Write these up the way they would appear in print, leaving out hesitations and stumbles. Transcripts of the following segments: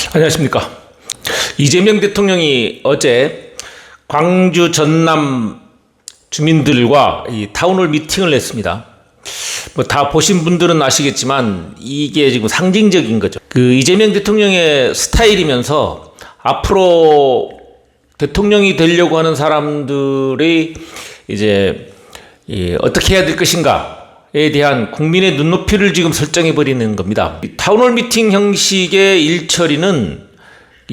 안녕하십니까. 이재명 대통령이 어제 광주 전남 주민들과 이 타운홀 미팅을 했습니다. 뭐 다 보신 분들은 아시겠지만 이게 지금 상징적인 거죠. 그 이재명 대통령의 스타일이면서 앞으로 대통령이 되려고 하는 사람들이 이제 어떻게 해야 될 것인가에 대한 국민의 눈높이를 지금 설정해 버리는 겁니다. 타운홀 미팅 형식의 일처리는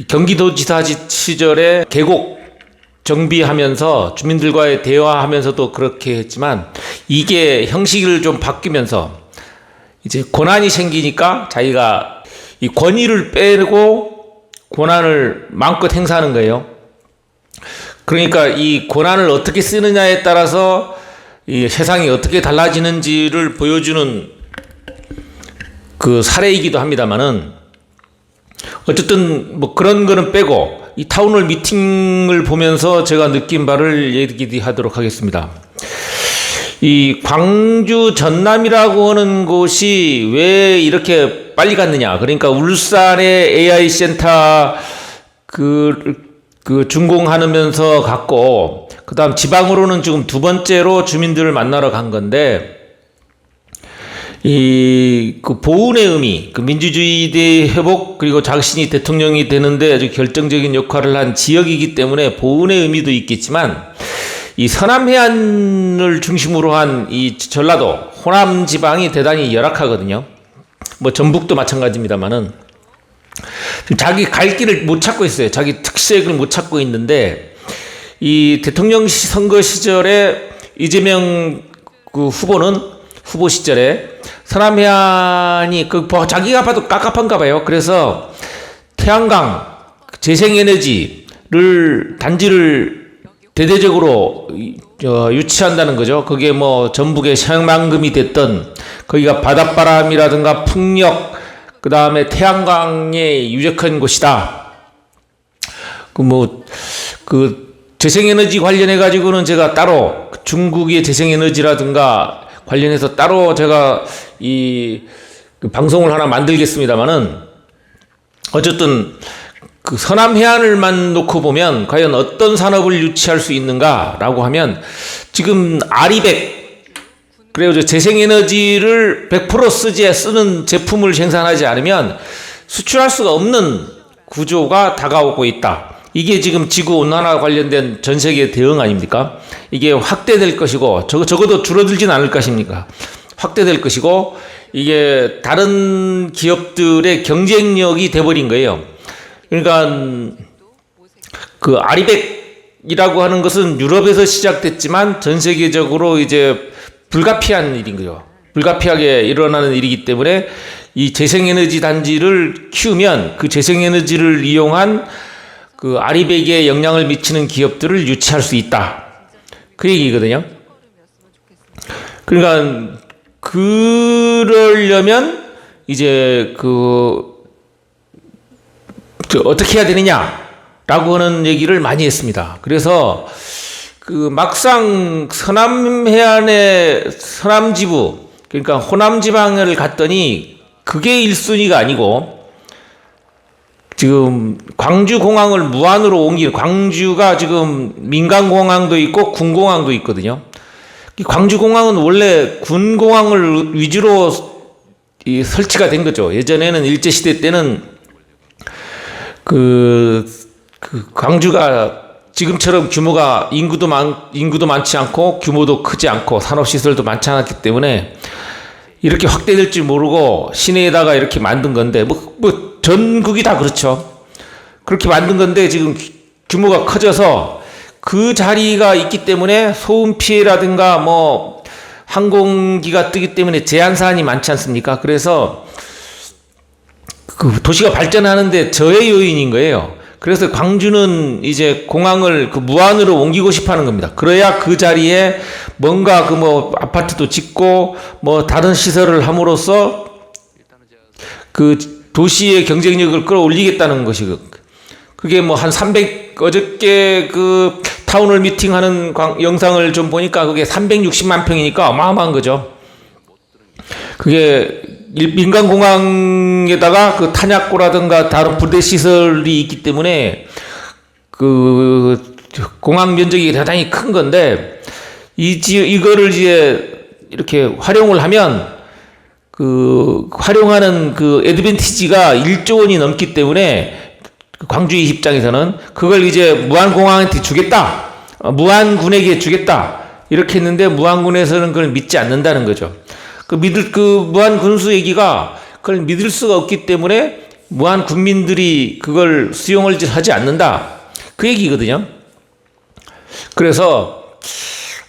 경기도지사 시절에 계곡 정비하면서 주민들과의 대화하면서도 그렇게 했지만, 이게 형식을 좀 바뀌면서 이제 권한이 생기니까 자기가 이 권위를 빼고 권한을 마음껏 행사하는 거예요. 그러니까 이 권한을 어떻게 쓰느냐에 따라서 이 세상이 어떻게 달라지는지를 보여주는 그 사례이기도 합니다만은, 어쨌든 뭐 그런 거는 빼고 이 타운홀 미팅을 보면서 제가 느낀 바를 얘기하도록 하겠습니다. 이 광주 전남이라고 하는 곳이 왜 이렇게 빨리 갔느냐? 그러니까 울산의 AI 센터 그 준공하면서 갔고, 그 다음 지방으로는 지금 두 번째로 주민들을 만나러 간 건데, 그 보훈의 의미, 그 민주주의 회복, 그리고 자신이 대통령이 되는데 아주 결정적인 역할을 한 지역이기 때문에 보훈의 의미도 있겠지만, 이 서남해안을 중심으로 한 이 전라도, 호남 지방이 대단히 열악하거든요. 뭐 전북도 마찬가지입니다만은 자기 갈 길을 못 찾고 있어요. 자기 특색을 못 찾고 있는데, 이 대통령 선거 시절에 이재명 그 후보 시절에 서남해안이 자기가 봐도 깝깝한가 봐요. 그래서 태양광 재생에너지를 단지를 대대적으로 유치한다는 거죠. 그게 뭐 전북의 새만금이 됐던, 거기가 바닷바람이라든가 풍력, 그 다음에 태양광에 유력한 곳이다. 그 재생에너지 관련해 가지고는 제가 따로 중국의 재생에너지라든가 관련해서 따로 제가 그 방송을 하나 만들겠습니다만은, 어쨌든 그 서남해안을만 놓고 보면 과연 어떤 산업을 유치할 수 있는가라고 하면, 지금 아리백, 그래서 재생에너지를 100% 쓰는 제품을 생산하지 않으면 수출할 수가 없는 구조가 다가오고 있다. 이게 지금 지구온난화 관련된 전 세계 대응 아닙니까? 이게 확대될 것이고, 적어도 줄어들진 않을 것입니까? 확대될 것이고, 이게 다른 기업들의 경쟁력이 돼버린 거예요. 그러니까 그 아리백이라고 하는 것은 유럽에서 시작됐지만 전 세계적으로 이제 불가피한 일인 거죠. 불가피하게 일어나는 일이기 때문에 이 재생에너지 단지를 키우면 그 재생에너지를 이용한 그 아리백에 영향을 미치는 기업들을 유치할 수 있다. 그 얘기거든요. 그러니까 그러려면 이제 어떻게 해야 되느냐라고 하는 얘기를 많이 했습니다. 그래서 그 막상 서남해안의 서남지부, 그러니까 호남지방을 갔더니 그게 1순위가 아니고, 지금 광주공항을 무안으로 옮기는, 광주가 지금 민간공항도 있고 군공항도 있거든요. 광주공항은 원래 군공항을 위주로 설치가 된 거죠. 예전에는 일제시대 때는 광주가 지금처럼 인구도 많지 않고 규모도 크지 않고 산업시설도 많지 않았기 때문에 이렇게 확대될 줄 모르고 시내에다가 이렇게 만든 건데, 전국이 다 그렇죠. 그렇게 만든 건데 지금 규모가 커져서 그 자리가 있기 때문에 소음 피해라든가 뭐 항공기가 뜨기 때문에 제한 사안이 많지 않습니까? 그래서 그 도시가 발전하는데 저해 요인인 거예요. 그래서 광주는 이제 공항을 그 무안으로 옮기고 싶어 하는 겁니다. 그래야 그 자리에 뭔가 아파트도 짓고 뭐 다른 시설을 함으로써 그 도시의 경쟁력을 끌어올리겠다는 것이, 그게 뭐 한 어저께 그 타운홀 미팅 하는 영상을 좀 보니까 그게 360만 평이니까 어마어마한 거죠. 그게 민간 공항에다가 그 탄약고라든가 다른 부대 시설이 있기 때문에 그 공항 면적이 대단히 큰 건데 이거를 이제 이렇게 활용을 하면 그 활용하는 그 애드밴티지가 1조 원이 넘기 때문에 광주의 입장에서는 그걸 이제 무안공항한테 주겠다, 무안군에게 주겠다 이렇게 했는데 무안군에서는 그걸 믿지 않는다는 거죠. 그 무안군수 얘기가 그걸 믿을 수가 없기 때문에 무안 국민들이 그걸 수용을 하지 않는다 그 얘기거든요. 그래서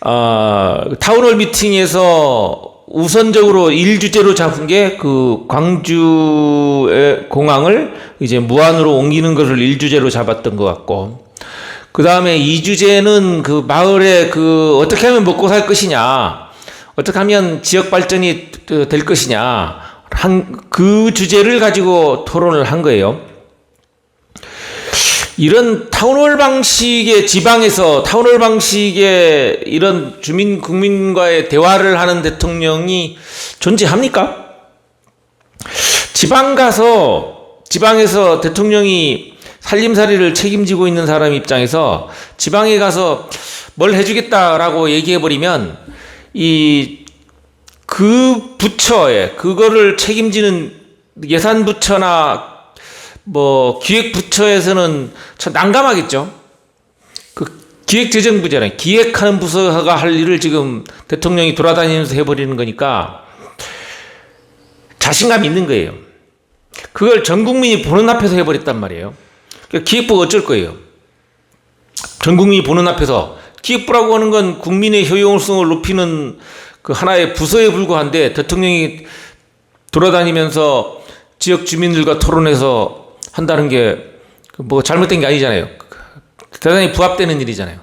타운홀 미팅에서 우선적으로 1주제로 잡은 게 그 광주의 공항을 이제 무안으로 옮기는 것을 1주제로 잡았던 것 같고, 그 다음에 2주제는 그 마을에 그 어떻게 하면 먹고 살 것이냐, 어떻게 하면 지역 발전이 될 것이냐, 그 주제를 가지고 토론을 한 거예요. 이런 타운홀 방식의 지방에서 타운홀 방식의 이런 국민과의 대화를 하는 대통령이 존재합니까? 지방에서 대통령이 살림살이를 책임지고 있는 사람 입장에서 지방에 가서 뭘 해주겠다라고 얘기해버리면 그 부처에 그거를 책임지는 예산부처나 기획부처에서는 참 난감하겠죠. 그 기획재정부잖아요. 기획하는 부서가 할 일을 지금 대통령이 돌아다니면서 해버리는 거니까 자신감이 있는 거예요. 그걸 전 국민이 보는 앞에서 해버렸단 말이에요. 그러니까 기획부가 어쩔 거예요. 전 국민이 보는 앞에서 기획부라고 하는 건 국민의 효용성을 높이는 그 하나의 부서에 불과한데 대통령이 돌아다니면서 지역 주민들과 토론해서 한다는 게 뭐 잘못된 게 아니잖아요. 대단히 부합되는 일이잖아요.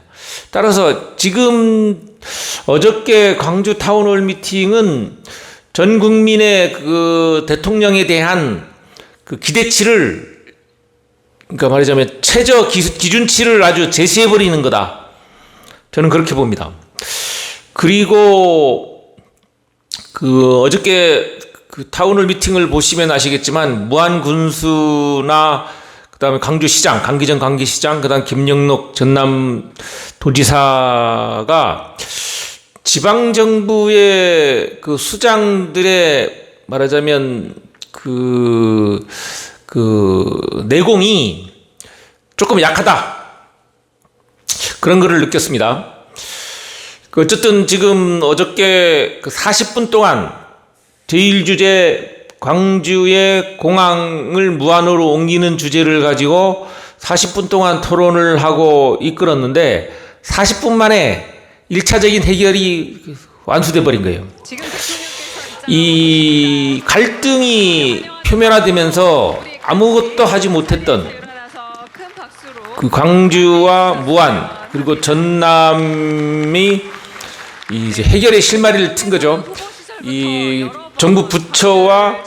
따라서 지금 어저께 광주 타운홀 미팅은 전 국민의 그 대통령에 대한 그 기대치를, 그러니까 말하자면 최저 기준치를 아주 제시해 버리는 거다. 저는 그렇게 봅니다. 그리고 그 어저께 그 타운홀 미팅을 보시면 아시겠지만 무안군수나 그다음에 광주시장, 강기정 광기시장, 그다음 김영록 전남 도지사가 지방 정부의 그 수장들의 말하자면 그 내공이 조금 약하다, 그런 거를 느꼈습니다. 어쨌든 지금 어저께 그 40분 동안 제1주제 광주의 공항을 무안으로 옮기는 주제를 가지고 40분 동안 토론을 하고 이끌었는데 40분 만에 1차적인 해결이 완수돼 버린 거예요. 이 갈등이 표면화되면서 아무것도 하지 못했던 그 광주와 무안 그리고 전남이 이제 해결의 실마리를 튼 거죠. 이 정부 부처와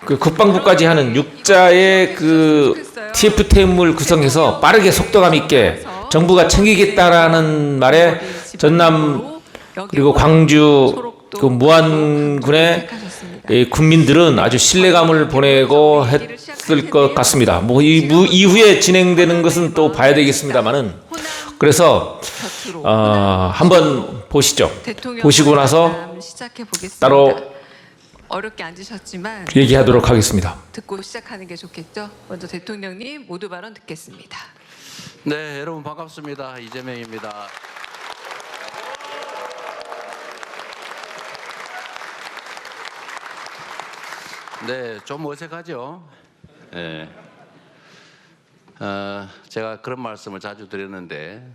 그 국방부까지 하는 6자의 그 TF팀을 구성해서 빠르게 속도감 있게 정부가 챙기겠다라는 말에 전남 그리고 광주 그 무안군의 군민들은 아주 신뢰감을 보내고 했을 것 같습니다. 뭐 이후에 진행되는 것은 또 봐야 되겠습니다만은, 그래서 한번 보시죠. 보시고 나서 따로 어렵게 앉으셨지만 얘기하도록 하겠습니다. 듣고 시작하는 게 좋겠죠. 먼저 대통령님 모두 발언 듣겠습니다. 네, 여러분 반갑습니다. 이재명입니다. 네, 좀 어색하죠? 네. 제가 그런 말씀을 자주 드렸는데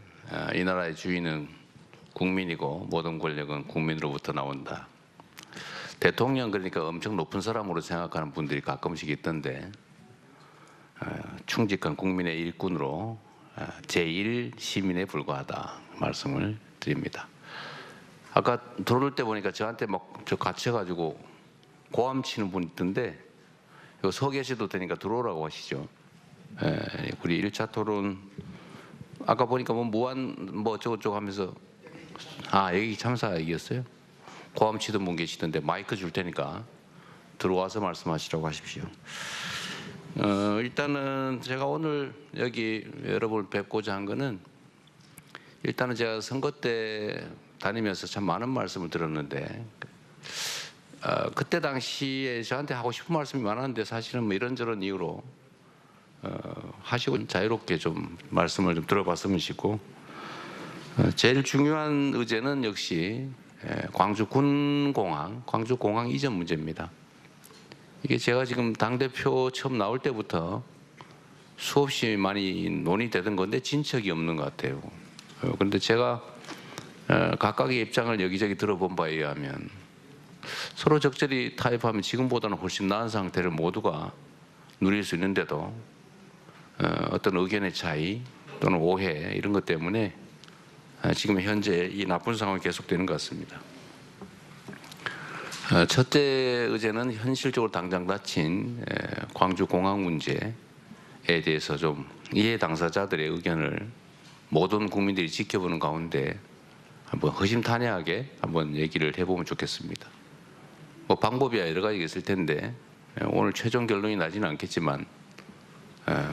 이 나라의 주인은 국민이고 모든 권력은 국민으로부터 나온다. 대통령 그러니까 엄청 높은 사람으로 생각하는 분들이 가끔씩 있던데 충직한 국민의 일꾼으로 제1 시민에 불과하다 말씀을 드립니다. 아까 들어올 때 보니까 저한테 막 저 갇혀가지고 고함 치는 분 있던데 여기 서 계셔도 되니까 들어오라고 하시죠. 우리 1차 토론 아까 보니까 뭐 무한 뭐 저거 하면서 여기 참사 얘기였어요. 고함 치던 분 계시던데 마이크 줄 테니까 들어와서 말씀하시라고 하십시오. 일단은 제가 오늘 여기 여러분을 뵙고자 한 거는 일단은 제가 선거 때 다니면서 참 많은 말씀을 들었는데 그때 당시에 저한테 하고 싶은 말씀이 많았는데 사실은 뭐 이런저런 이유로 하시고 자유롭게 좀 말씀을 좀 들어봤으면 싶고 제일 중요한 의제는 역시 광주 군공항, 광주 공항 이전 문제입니다. 이게 제가 지금 당대표 처음 나올 때부터 수없이 많이 논의되던 건데 진척이 없는 것 같아요. 그런데 제가 각각의 입장을 여기저기 들어본 바에 의하면 서로 적절히 타협하면 지금보다는 훨씬 나은 상태를 모두가 누릴 수 있는데도 어떤 의견의 차이 또는 오해 이런 것 때문에 지금 현재 이 나쁜 상황이 계속되는 것 같습니다. 첫째 의제는 현실적으로 당장 닥친 광주 공항 문제에 대해서 좀 이해 당사자들의 의견을 모든 국민들이 지켜보는 가운데 한번 허심탄회하게 한번 얘기를 해보면 좋겠습니다. 뭐 방법이야 여러 가지가 있을 텐데 오늘 최종 결론이 나지는 않겠지만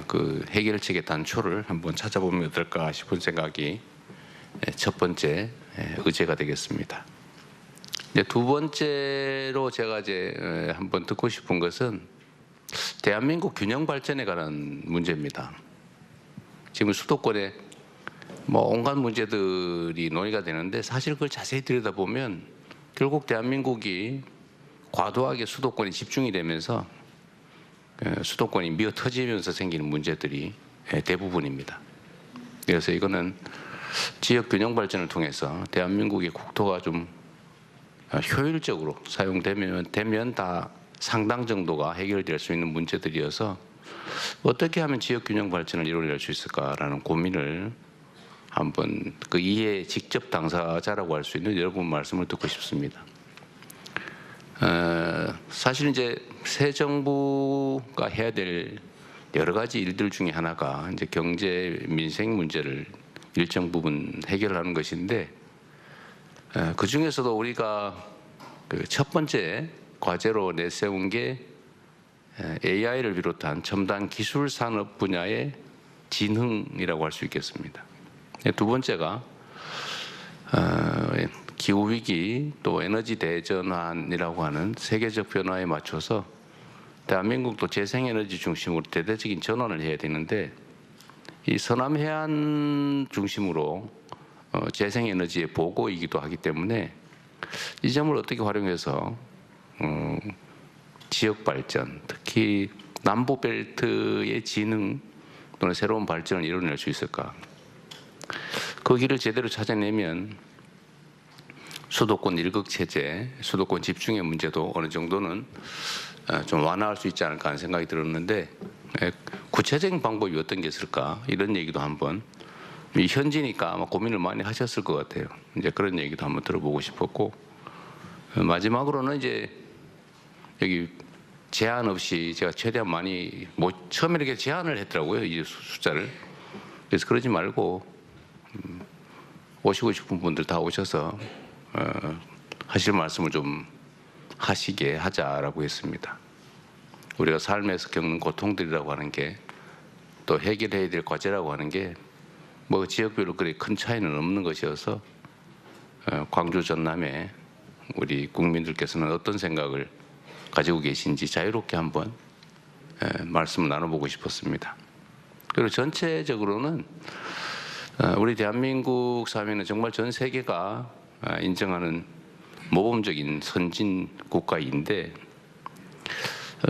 그 해결책의 단초를 한번 찾아보면 어떨까 싶은 생각이 첫 번째 의제가 되겠습니다. 이제 두 번째로 제가 이제 한번 듣고 싶은 것은 대한민국 균형 발전에 관한 문제입니다. 지금 수도권에 뭐 온갖 문제들이 논의가 되는데 사실 그걸 자세히 들여다보면 결국 대한민국이 과도하게 수도권에 집중이 되면서 수도권이 미어 터지면서 생기는 문제들이 대부분입니다. 그래서 이거는 지역 균형 발전을 통해서 대한민국의 국토가 좀 효율적으로 사용되면 다 상당 정도가 해결될 수 있는 문제들이어서 어떻게 하면 지역 균형 발전을 이루어낼 수 있을까라는 고민을 한번 그 이해 직접 당사자라고 할 수 있는 여러분 말씀을 듣고 싶습니다. 사실 이제 새 정부가 해야 될 여러 가지 일들 중에 하나가 이제 경제 민생 문제를 일정 부분 해결하는 것인데 그 중에서도 우리가 그 첫 번째 과제로 내세운 게 AI를 비롯한 첨단 기술 산업 분야의 진흥이라고 할 수 있겠습니다. 두 번째가 기후 위기 또 에너지 대전환이라고 하는 세계적 변화에 맞춰서 대한민국도 재생에너지 중심으로 대대적인 전환을 해야 되는데 이 서남해안 중심으로 재생에너지의 보고이기도 하기 때문에 이 점을 어떻게 활용해서 지역 발전, 특히 남부벨트의 진흥 또는 새로운 발전을 이뤄낼 수 있을까? 그 길을 제대로 찾아내면 수도권 일극체제, 수도권 집중의 문제도 어느 정도는 좀 완화할 수 있지 않을까 하는 생각이 들었는데 구체적인 방법이 어떤 게 있을까? 이런 얘기도 한번 현지니까 아마 고민을 많이 하셨을 것 같아요. 이제 그런 얘기도 한번 들어보고 싶었고 마지막으로는 이제 여기 제한 없이 제가 최대한 많이 처음에 이렇게 제한을 했더라고요. 이 숫자를. 그래서 그러지 말고 오시고 싶은 분들 다 오셔서 하실 말씀을 좀 하시게 하자라고 했습니다. 우리가 삶에서 겪는 고통들이라고 하는 게 또 해결해야 될 과제라고 하는 게 뭐 지역별로 그리 큰 차이는 없는 것이어서 광주 전남에 우리 국민들께서는 어떤 생각을 가지고 계신지 자유롭게 한번 말씀을 나눠보고 싶었습니다. 그리고 전체적으로는 우리 대한민국 사회는 정말 전 세계가 인정하는 모범적인 선진 국가인데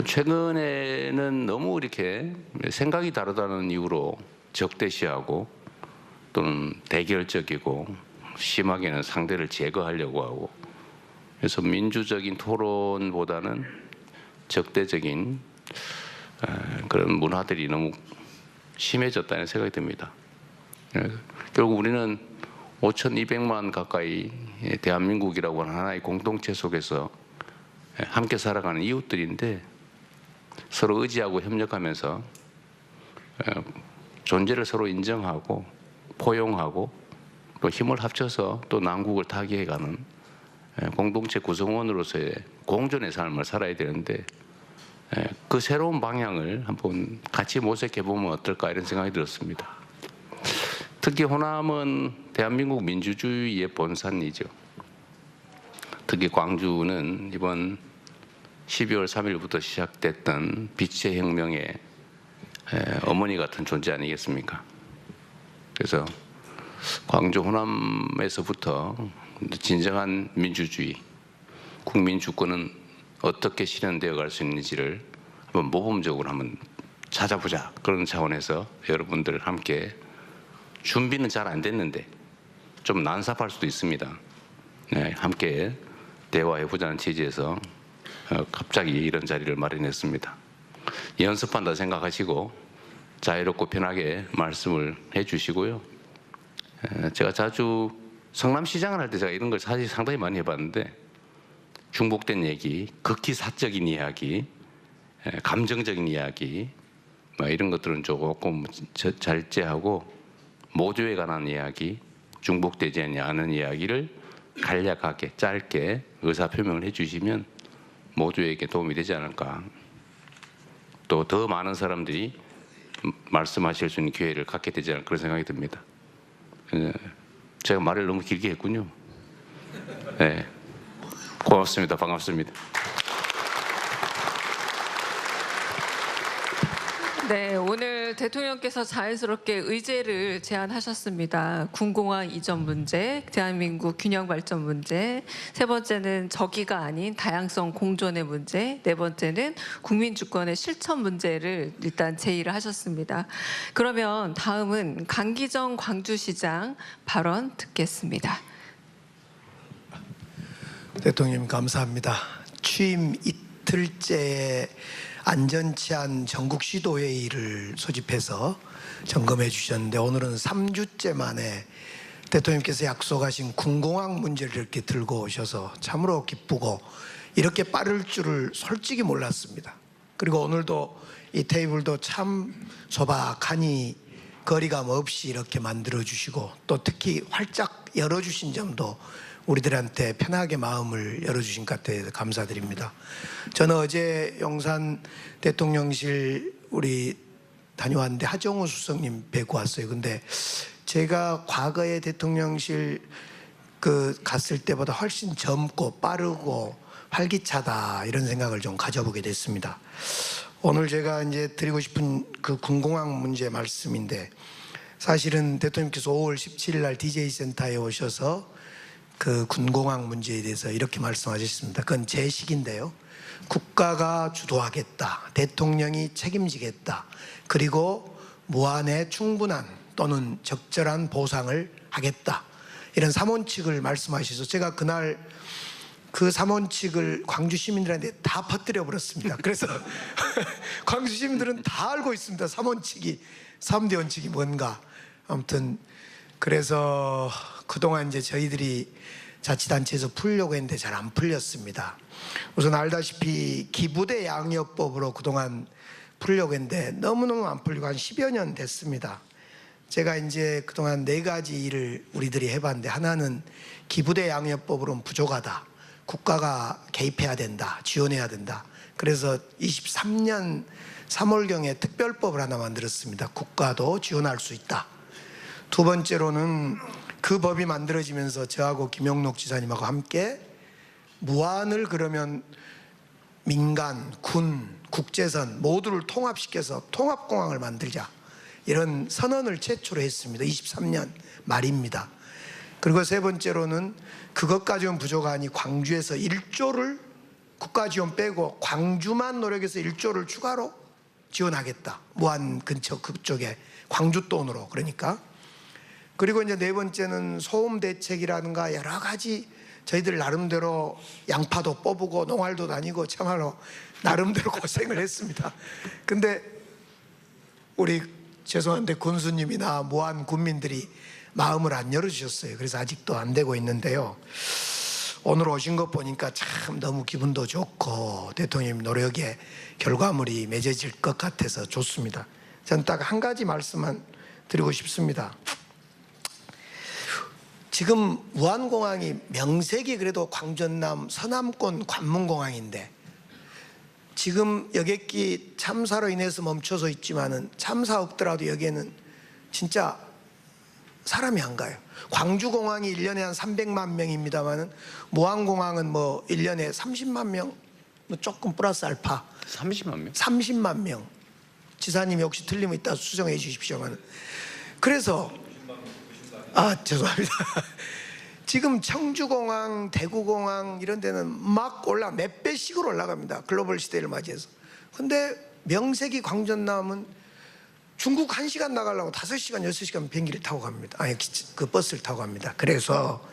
최근에는 너무 이렇게 생각이 다르다는 이유로 적대시하고 또는 대결적이고 심하게는 상대를 제거하려고 하고 그래서 민주적인 토론보다는 적대적인 그런 문화들이 너무 심해졌다는 생각이 듭니다. 결국 우리는 5,200만 가까이 대한민국이라고 하는 하나의 공동체 속에서 함께 살아가는 이웃들인데 서로 의지하고 협력하면서 존재를 서로 인정하고 포용하고 또 힘을 합쳐서 또 난국을 타개해가는 공동체 구성원으로서의 공존의 삶을 살아야 되는데 그 새로운 방향을 한번 같이 모색해 보면 어떨까 이런 생각이 들었습니다. 특히 호남은 대한민국 민주주의의 본산이죠. 특히 광주는 이번 12월 3일부터 시작됐던 빛의 혁명의 어머니 같은 존재 아니겠습니까? 그래서 광주 호남에서부터 진정한 민주주의, 국민 주권은 어떻게 실현되어 갈 수 있는지를 한번 모범적으로 한번 찾아보자. 그런 차원에서 여러분들 함께 준비는 잘 안 됐는데 좀 난삽할 수도 있습니다. 네, 함께 대화해보자는 취지에서 갑자기 이런 자리를 마련했습니다. 연습한다 생각하시고 자유롭고 편하게 말씀을 해주시고요. 제가 자주 성남시장을 할 때 제가 이런 걸 사실 상당히 많이 해봤는데 중복된 얘기, 극히 사적인 이야기, 감정적인 이야기 이런 것들은 조금 절제하고 모두에 관한 이야기, 중복되지 않은 이야기를 간략하게 짧게 의사표명을 해주시면 모두에게 도움이 되지 않을까. 또 더 많은 사람들이 말씀하실 수 있는 기회를 갖게 되지 않을까 그런 생각이 듭니다. 제가 말을 너무 길게 했군요. 네, 고맙습니다. 반갑습니다. 네, 오늘 대통령께서 자연스럽게 의제를 제안하셨습니다. 군공항 이전 문제, 대한민국 균형 발전 문제, 세 번째는 적이가 아닌 다양성 공존의 문제, 네 번째는 국민 주권의 실천 문제를 일단 제의를 하셨습니다. 그러면 다음은 강기정 광주시장 발언 듣겠습니다. 대통령님 감사합니다. 취임 이틀째 안전치안 전국시도회의를 소집해서 점검해 주셨는데 오늘은 3주째 만에 대통령께서 약속하신 군공항 문제를 이렇게 들고 오셔서 참으로 기쁘고 이렇게 빠를 줄을 솔직히 몰랐습니다. 그리고 오늘도 이 테이블도 참 소박하니 거리감 없이 이렇게 만들어 주시고 또 특히 활짝 열어주신 점도 우리들한테 편하게 마음을 열어주신 것 같아서 감사드립니다. 저는 어제 용산 대통령실 우리 다녀왔는데 하정우 수석님 뵙고 왔어요. 근데 제가 과거에 대통령실 갔을 때보다 훨씬 젊고 빠르고 활기차다 이런 생각을 좀 가져보게 됐습니다. 오늘 제가 이제 드리고 싶은 그 군공항 문제 말씀인데 사실은 대통령께서 5월 17일 날 DJ 센터에 오셔서 그 군공항 문제에 대해서 이렇게 말씀하셨습니다. 그건 제 식인데요. 국가가 주도하겠다. 대통령이 책임지겠다. 그리고 무한의 충분한 또는 적절한 보상을 하겠다. 이런 3원칙을 말씀하셔서 제가 그날 그 3원칙을 광주 시민들한테 다 퍼뜨려 버렸습니다. 그래서 광주 시민들은 다 알고 있습니다. 3원칙이 3대 원칙이 뭔가. 아무튼 그래서 그동안 이제 저희들이 자치단체에서 풀려고 했는데 잘 안 풀렸습니다. 우선 알다시피 기부대 양여법으로 그동안 풀려고 했는데 너무너무 안 풀리고 한 10여 년 됐습니다. 제가 이제 그동안 4가지 일을 우리들이 해봤는데 하나는 기부대 양여법으로는 부족하다. 국가가 개입해야 된다. 지원해야 된다. 그래서 23년 3월경에 특별법을 하나 만들었습니다. 국가도 지원할 수 있다. 두 번째로는 그 법이 만들어지면서 저하고 김영록 지사님하고 함께 무안을 그러면 민간, 군, 국제선 모두를 통합시켜서 통합공항을 만들자 이런 선언을 최초로 했습니다. 23년 말입니다. 그리고 세 번째로는 그것 가지고는 부족하니 광주에서 1조를 국가 지원 빼고 광주만 노력해서 1조를 추가로 지원하겠다. 무안 근처 그쪽에 광주 돈으로 그러니까. 그리고 이제 네 번째는 소음 대책이라든가 여러 가지 저희들 나름대로 양파도 뽑고 농활도 다니고 참말로 나름대로 고생을 했습니다. 근데 우리 죄송한데 군수님이나 무안 군민들이 마음을 안 열어주셨어요. 그래서 아직도 안 되고 있는데요. 오늘 오신 것 보니까 참 너무 기분도 좋고 대통령님 노력에 결과물이 맺어질 것 같아서 좋습니다. 저는 딱 한 가지 말씀만 드리고 싶습니다. 지금 무안공항이 명색이 그래도 광전남 서남권 관문공항인데 지금 여객기 참사로 인해서 멈춰서 있지만은 참사 없더라도 여기에는 진짜 사람이 안 가요. 광주공항이 1년에 한 300만 명입니다만은 무안공항은 뭐 1년에 30만 명, 뭐 조금 플러스 알파 30만 명. 30만 명. 지사님이 혹시 틀리면 이따 수정해 주십시오만. 그래서 죄송합니다. 지금 청주공항, 대구공항 이런 데는 막 몇 배씩으로 올라갑니다. 글로벌 시대를 맞이해서. 근데 명색이 광전남은 중국 1시간 나가려고 5시간, 6시간 비행기를 타고 갑니다. 아니, 그 버스를 타고 갑니다. 그래서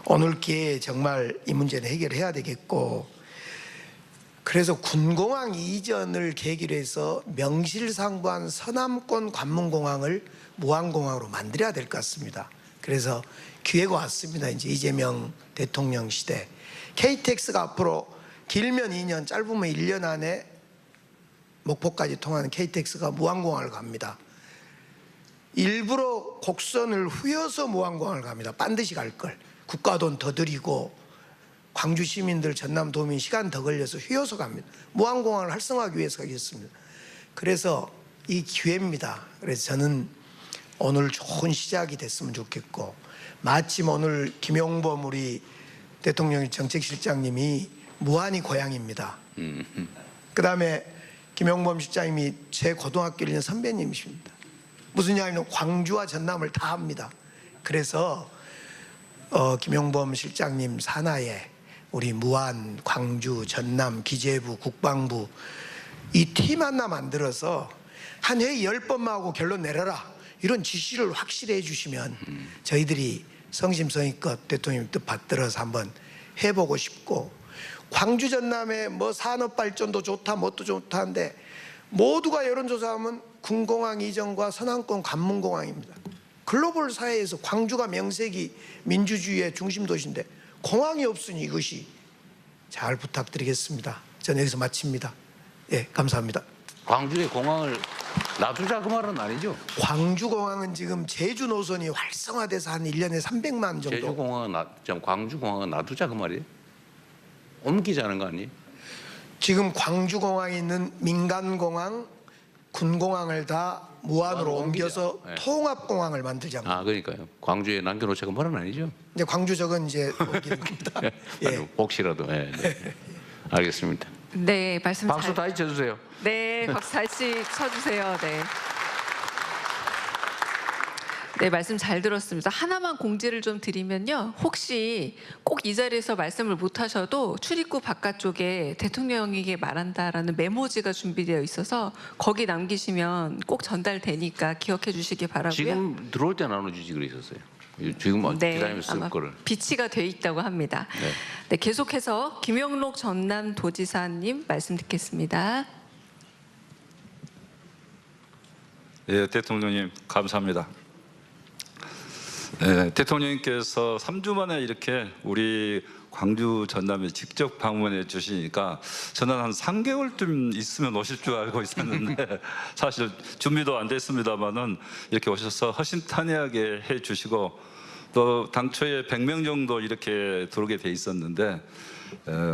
오늘 기회에 정말 이 문제는 해결해야 되겠고, 그래서 군공항 이전을 계기로 해서 명실상부한 서남권 관문공항을 무안공항으로 만들어야 될 것 같습니다. 그래서 기회가 왔습니다. 이제 이재명 대통령 시대. KTX가 앞으로 길면 2년, 짧으면 1년 안에 목포까지 통하는 KTX가 무안공항을 갑니다. 일부러 곡선을 후려서 무안공항을 갑니다. 반드시 갈 걸. 국가 돈 더 들이고 광주 시민들, 전남 도민 시간 더 걸려서 휘어서 갑니다. 무안공항을 활성화하기 위해서 가겠습니다. 그래서 이 기회입니다. 그래서 저는 오늘 좋은 시작이 됐으면 좋겠고, 마침 오늘 김용범 우리 대통령 정책실장님이 무안이 고향입니다. 그 다음에 김용범 실장님이 제 고등학교 1년 선배님이십니다. 무슨 이야기냐면 광주와 전남을 다 합니다. 그래서 김용범 실장님 산하에 우리 무안, 광주, 전남, 기재부, 국방부 이 팀 하나 만들어서 한 회의 10번만 하고 결론 내려라 이런 지시를 확실히 해주시면 저희들이 성심성의껏 대통령 뜻 받들어서 한번 해보고 싶고, 광주 전남의 뭐 산업 발전도 좋다 뭣도 좋다는데 모두가 여론조사하면 군공항 이전과 서남권 관문공항입니다. 글로벌 사회에서 광주가 명색이 민주주의의 중심 도시인데 공항이 없으니 이것이. 잘 부탁드리겠습니다. 저는 여기서 마칩니다. 예, 감사합니다. 광주에 공항을 놔두자 그 말은 아니죠? 광주공항은 지금 제주 노선이 활성화돼서 한 1년에 300만 정도. 광주공항은 놔두자 그 말이에요? 옮기자는 거 아니에요? 지금 광주공항에 있는 민간공항, 군공항을 다 무안으로 옮겨서 네. 통합공항을 만들자고. 그러니까요. 광주에 남겨놓자 그 말은 아니죠? 이제 광주 적은 이제 옮기는 겁니다. 예. 혹시라도. 네. 알겠습니다. 네, 말씀 박수 잘. 다시 쳐주세요. 네, 박수 다시 쳐주세요. 네. 네, 말씀 잘 들었습니다. 하나만 공지를 좀 드리면요. 혹시 꼭 이 자리에서 말씀을 못 하셔도 출입구 바깥쪽에 대통령에게 말한다라는 메모지가 준비되어 있어서 거기 남기시면 꼭 전달되니까 기억해 주시기 바라고요. 지금 들어올 때 나눠주지 그러셨어요. 지금 기다리면 쓸 아마 거를. 비치가 돼 있다고 합니다. 네. 네, 계속해서 김영록 전남도지사님 말씀 듣겠습니다. 예, 대통령님 감사합니다. 예, 대통령님께서 3주 만에 이렇게 우리 광주 전남에 직접 방문해 주시니까 저는 한 3개월쯤 있으면 오실 줄 알고 있었는데 사실 준비도 안 됐습니다만은 이렇게 오셔서 허심탄회하게 해 주시고, 또 당초에 100명 정도 이렇게 들어오게 돼 있었는데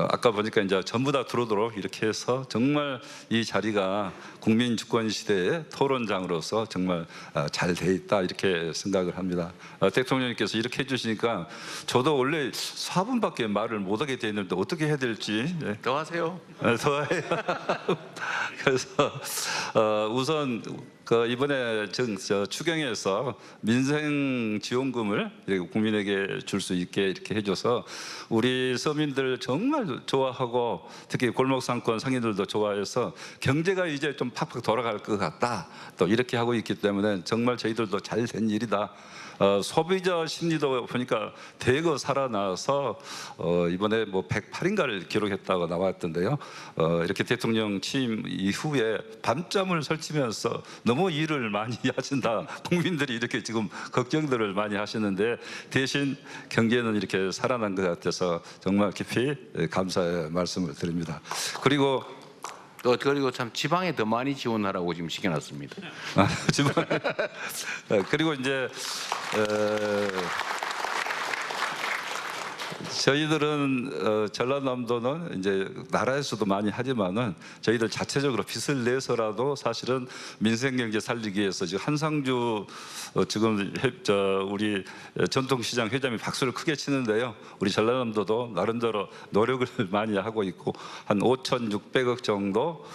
아까 보니까 이제 전부 다 들어오도록 이렇게 해서 정말 이 자리가 국민 주권 시대의 토론장으로서 정말 잘 돼 있다 이렇게 생각을 합니다. 대통령님께서 이렇게 해주시니까 저도 원래 4분밖에 말을 못하게 돼 있는데 어떻게 해야 될지. 더 하세요. 더 해요. 그래서 우선 이번에 추경에서 민생 지원금을 이렇게 국민에게 줄 수 있게 이렇게 해줘서 우리 서민들 정말 좋아하고 특히 골목상권 상인들도 좋아해서 경제가 이제 좀 팍팍 돌아갈 것 같다 또 이렇게 하고 있기 때문에 정말 저희들도 잘 된 일이다. 소비자 심리도 보니까 대거 살아나서 이번에 뭐 108인가를 기록했다고 나왔던데요. 이렇게 대통령 취임 이후에 밤잠을 설치면서 너무 일을 많이 하신다. 국민들이 이렇게 지금 걱정들을 많이 하시는데 대신 경제는 이렇게 살아난 것 같아서 정말 깊이 감사의 말씀을 드립니다. 그리고 참 지방에 더 많이 지원하라고 지금 시켜놨습니다. 그리고 이제 저희들은 전라남도는 이제 나라에서도 많이 하지만은 저희들 자체적으로 빚을 내서라도 사실은 민생경제 살리기 위해서 지금 한상주 지금 우리 전통시장 회장이 박수를 크게 치는데요. 우리 전라남도도 나름대로 노력을 많이 하고 있고 한 5,600억 정도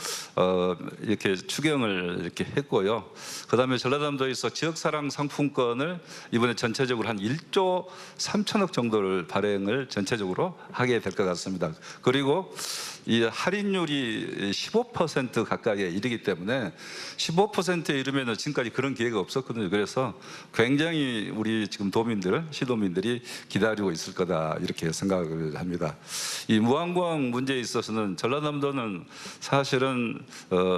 이렇게 추경을 이렇게 했고요. 그다음에 전라남도에서 지역사랑 상품권을 이번에 전체적으로 한 1조 3천억 정도를 발행을 전체적으로 하게 될 것 같습니다. 그리고 이 할인율이 15% 가까이에 이르기 때문에 15%에 이르면 지금까지 그런 기회가 없었거든요. 그래서 굉장히 우리 지금 시도민들이 기다리고 있을 거다 이렇게 생각을 합니다. 이 무안공항 문제에 있어서는 전라남도는 사실은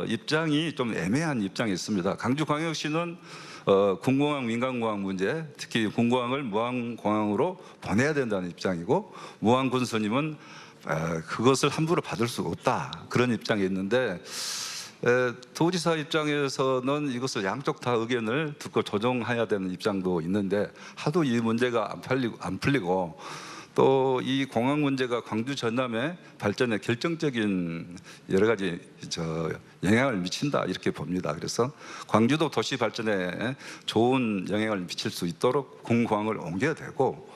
입장이 좀 애매한 입장이 있습니다. 강주광역시는 군공항, 민간공항 문제, 특히 군공항을 무안공항으로 보내야 된다는 입장이고 무안군수님은 그것을 함부로 받을 수가 없다 그런 입장이 있는데 도지사 입장에서는 이것을 양쪽 다 의견을 듣고 조정해야 되는 입장도 있는데 하도 이 문제가 안 풀리고 또 이 공항 문제가 광주 전남의 발전에 결정적인 여러 가지 영향을 미친다 이렇게 봅니다. 그래서 광주도 도시 발전에 좋은 영향을 미칠 수 있도록 군공항을 옮겨야 되고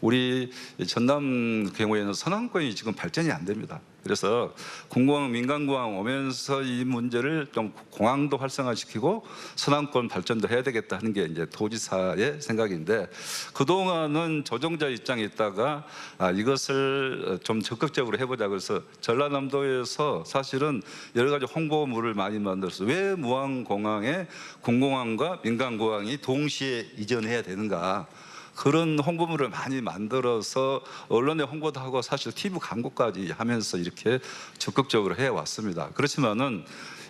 우리 전남 경우에는 선항권이 지금 발전이 안 됩니다. 그래서 군공항, 민간공항 오면서 이 문제를 좀 공항도 활성화시키고 선항권 발전도 해야 되겠다 하는 게 이제 도지사의 생각인데 그동안은 조정자 입장에 있다가 이것을 좀 적극적으로 해보자 그래서 전라남도에서 사실은 여러 가지 홍보물을 많이 만들어서 왜 무안공항에 군공항과 민간공항이 동시에 이전해야 되는가 그런 홍보물을 많이 만들어서 언론에 홍보도 하고 사실 TV 광고까지 하면서 이렇게 적극적으로 해왔습니다. 그렇지만은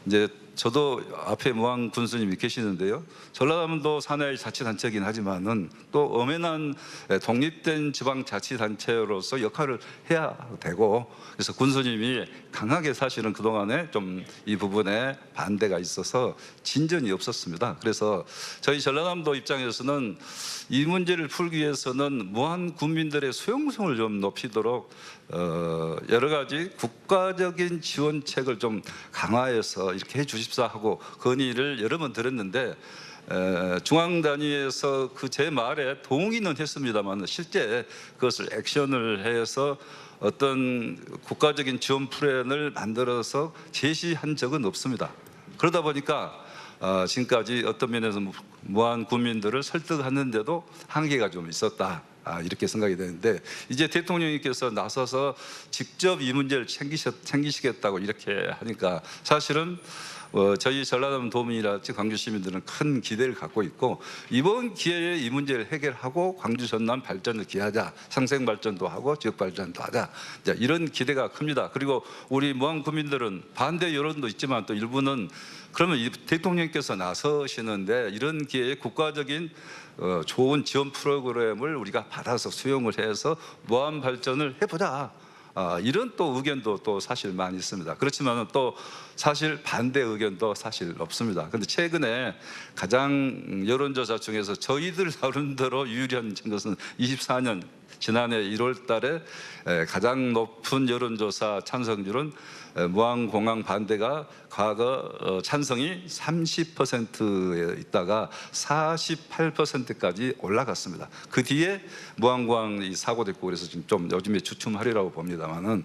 이제 저도 앞에 무안 군수님이 계시는데요. 전라남도 산하의 자치단체이긴 하지만은 또 엄연한 독립된 지방자치단체로서 역할을 해야 되고 그래서 군수님이 강하게 사실은 그동안에 좀 이 부분에 반대가 있어서 진전이 없었습니다. 그래서 저희 전라남도 입장에서는 이 문제를 풀기 위해서는 무안 군민들의 수용성을 좀 높이도록 여러 가지 국가적인 지원책을 좀 강화해서 이렇게 해 주십사 하고 건의를 여러 번 드렸는데 중앙 단위에서 그 제 말에 동의는 했습니다만 실제 그것을 액션을 해서 어떤 국가적인 지원 플랜을 만들어서 제시한 적은 없습니다. 그러다 보니까 지금까지 어떤 면에서 무안 국민들을 설득하는데도 한계가 좀 있었다. 이렇게 생각이 되는데 이제 대통령님께서 나서서 직접 이 문제를 챙기시겠다고 이렇게 하니까 사실은 저희 전라남 도민이랄지 광주 시민들은 큰 기대를 갖고 있고 이번 기회에 이 문제를 해결하고 광주 전남 발전을 기하자 상생 발전도 하고 지역 발전도 하자 이런 기대가 큽니다. 그리고 우리 무안 국민들은 반대 여론도 있지만 또 일부는 그러면 이 대통령께서 나서시는데 이런 기회에 국가적인 좋은 지원 프로그램을 우리가 받아서 수용을 해서 무안 발전을 해보자. 이런 또 의견도 또 사실 많이 있습니다. 그렇지만 또 사실 반대 의견도 사실 없습니다. 그런데 최근에 가장 여론조사 중에서 저희들 나름대로 유리한 것은 24년 지난해 1월 달에 가장 높은 여론조사 찬성률은 무안공항 반대가 과거 찬성이 30%에 있다가 48%까지 올라갔습니다. 그 뒤에 무안공항이 사고됐고 그래서 지금 좀 요즘에 주춤하리라고 봅니다만은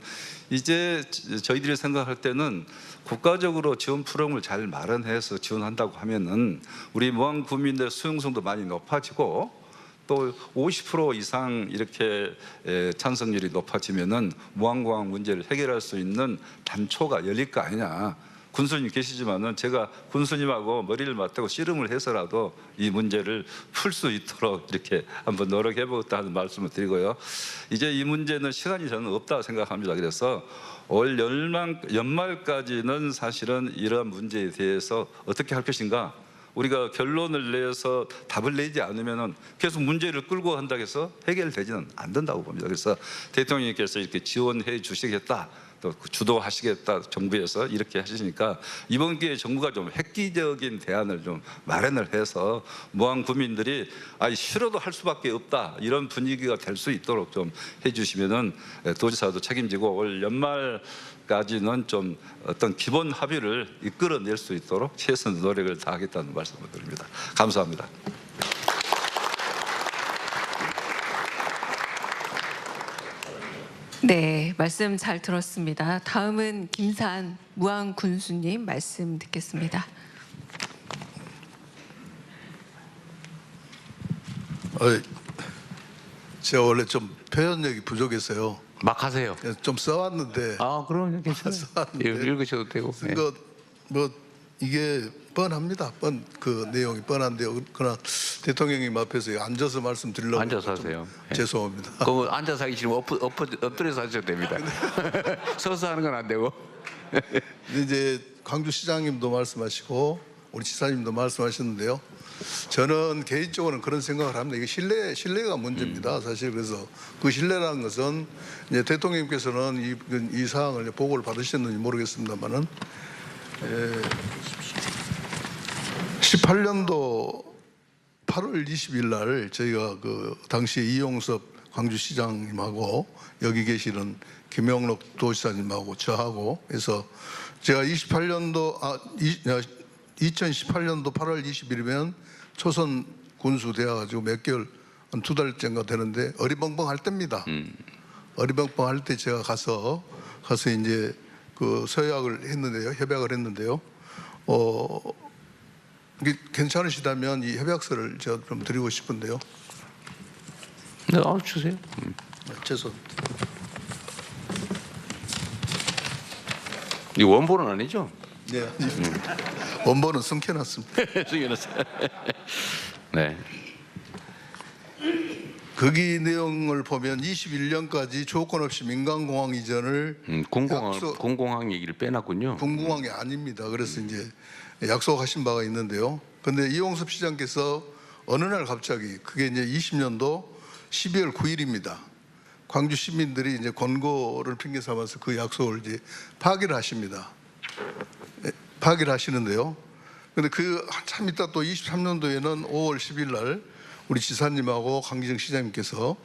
이제 저희들이 생각할 때는 국가적으로 지원 프로그램을 잘 마련해서 지원한다고 하면은 우리 무안 국민들의 수용성도 많이 높아지고 또 50% 이상 이렇게 찬성률이 높아지면은 무안공항 문제를 해결할 수 있는 단초가 열릴 거 아니냐. 군수님 계시지만은 제가 군수님하고 머리를 맞대고 씨름을 해서라도 이 문제를 풀 수 있도록 이렇게 한번 노력해 보겠다는 말씀을 드리고요. 이제 이 문제는 시간이 저는 없다고 생각합니다. 그래서 올 연말까지는 사실은 이러한 문제에 대해서 어떻게 할 것인가. 우리가 결론을 내서 답을 내지 않으면 계속 문제를 끌고 한다고 해서 해결되지는 않는다고 봅니다. 그래서 대통령님께서 이렇게 지원해 주시겠다. 또 주도하시겠다 정부에서 이렇게 하시니까 이번 기회에 정부가 좀 획기적인 대안을 좀 마련을 해서 무한 국민들이 싫어도 할 수밖에 없다 이런 분위기가 될 수 있도록 좀 해주시면은 도지사도 책임지고 올 연말까지는 좀 어떤 기본 합의를 이끌어낼 수 있도록 최선의 노력을 다하겠다는 말씀을 드립니다. 감사합니다. 네, 말씀 잘 들었습니다. 다음은 김산 무안군수님 말씀 듣겠습니다. 제가 원래 좀 표현력이 부족해서요. 막 하세요. 좀 써왔는데 그럼 괜찮아요. 써왔는데 읽으셔도 되고. 네. 쓴 거 뭐 이게 뻔합니다. 그 내용이 뻔한데요. 그러나 대통령님 앞에서 앉아서 말씀드리려고 앉아서 좀 하세요. 네. 죄송합니다. 그거 앉아서 하기 싫으면 엎드려서 하셔도 됩니다. 서서 하는 건 안 되고. 근데 이제 광주시장님도 말씀하시고 우리 지사님도 말씀하셨는데요. 저는 개인적으로는 그런 생각을 합니다. 이게 신뢰가 문제입니다. 사실 그래서 그 신뢰라는 것은 이제 대통령님께서는 이 사항을 보고를 받으셨는지 모르겠습니다만은 18년도 8월 20일 날 저희가 그 당시 이용섭 광주시장님하고 여기 계시는 김영록 도지사님하고 저하고 해서 제가 2018년도 8월 20일이면 초선 군수 되어가지고 몇 개월 한 2달째인가 되는데 어리벙벙할 때입니다. 어리벙벙할 때 제가 가서 이제 그 서약을 했는데요, 협약을 했는데요. 이게 괜찮으시다면 이 협약서를 제가 좀 드리고 싶은데요. 네, 주세요. 죄송합니다. 이 원본은 아니죠? 네, 원본은 숨겨놨습니다. 숨겨놨어요. 네. 거기 내용을 보면 21년까지 조건 없이 민간공항 이전을 공공항 얘기를 빼놨군요. 군공항이 아닙니다. 그래서 이제 약속하신 바가 있는데요. 근데 이용섭 시장께서 어느 날 갑자기 그게 이제 20년도 12월 9일입니다. 광주 시민들이 이제 권고를 핑계 삼아서 그 약속을 이제 파기를 하십니다. 파기를 하시는데요. 근데 그 한참 있다 또 23년도에는 5월 10일 날 우리 지사님하고 강기정 시장님께서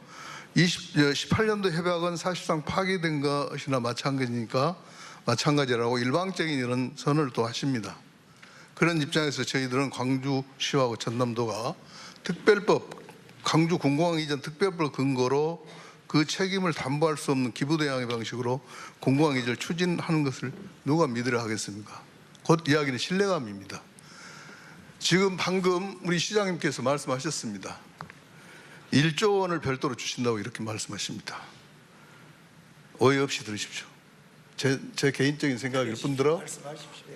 18년도 협약은 사실상 파기된 것이나 마찬가지라고 일방적인 이런 선언을 또 하십니다. 그런 입장에서 저희들은 광주시하고 전남도가 특별법, 광주 군공항 이전 특별법 근거로 그 책임을 담보할 수 없는 기부대항의 방식으로 공공항 이전을 추진하는 것을 누가 믿으려 하겠습니까? 곧 이야기는 신뢰감입니다. 지금 방금 우리 시장님께서 말씀하셨습니다. 1조 원을 별도로 주신다고 이렇게 말씀하십니다. 오해 없이 들으십시오. 제 개인적인 생각일 뿐더러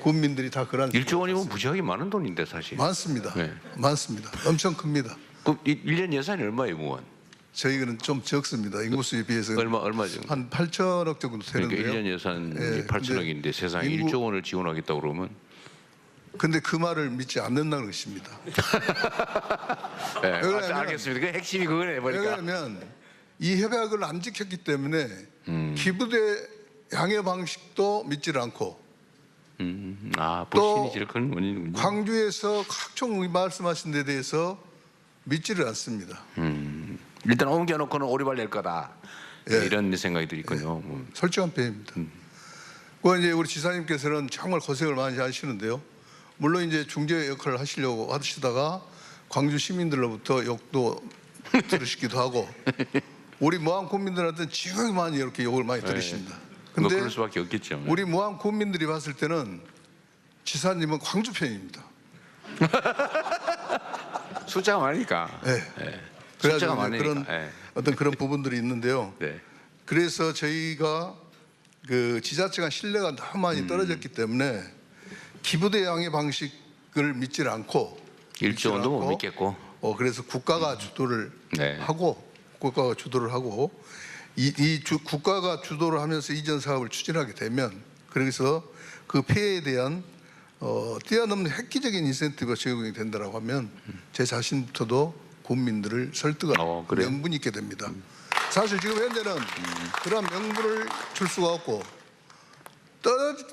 국민들이 다 그런 1조 원이면 무지하게 많은 돈인데 사실. 많습니다. 네. 많습니다. 엄청 큽니다. 그럼 1년 예산이 얼마예요, 무원? 저희는 좀 적습니다. 인구수에 비해서 얼마 정도? 한 8천억 정도 그러니까 되는데요. 1년 예산 네, 8천억인데 세상에 1조 원을 지원하겠다 그러면 근데 그 말을 믿지 않는다는 것입니다. 네, 왜냐하면- 그 핵심이 그거네 보니까. 왜냐하면 이 협약을 안 지켰기 때문에 기부대 양해 방식도 믿지를 않고 불신이 제일 큰 원인이군요. 광주에서 각종 말씀하신 데 대해서 믿지를 않습니다. 일단 옮겨놓고는 오리발 낼 거다. 예. 이런 생각이 들있군요. 솔직한 표현입니다. 그 이제 우리 지사님께서는 정말 고생을 많이 하시는데요. 물론 이제 중재 역할을 하시려고 하시다가 광주 시민들로부터 욕도 들으시기도 하고 우리 무안 국민들한테는 지극히 많이 이렇게 욕을 많이 들으십니다. 뭐 근데 그럴 수밖에 없겠죠. 우리 무안 국민들이 봤을 때는 지사님은 광주 편입니다. 숫자가 많으니까. 네. 숫자가 그래가지고 많으니까. 그런 네. 어떤 그런 부분들이 있는데요. 네. 그래서 저희가 그 지자체가 신뢰가 너무 많이 떨어졌기 때문에 기부대 양의 방식을 믿질 않고 1조 원도 못 믿겠고. 그래서 국가가 주도를 네. 하고 국가가 주도를 하면서 이전 사업을 추진하게 되면 그래서 그 폐해에 대한 뛰어넘는 획기적인 인센티브가 제공이 된다라고 하면 제 자신부터도 국민들을 설득할 그래요? 명분이 있게 됩니다. 사실 지금 현재는 그런 명분을 줄 수가 없고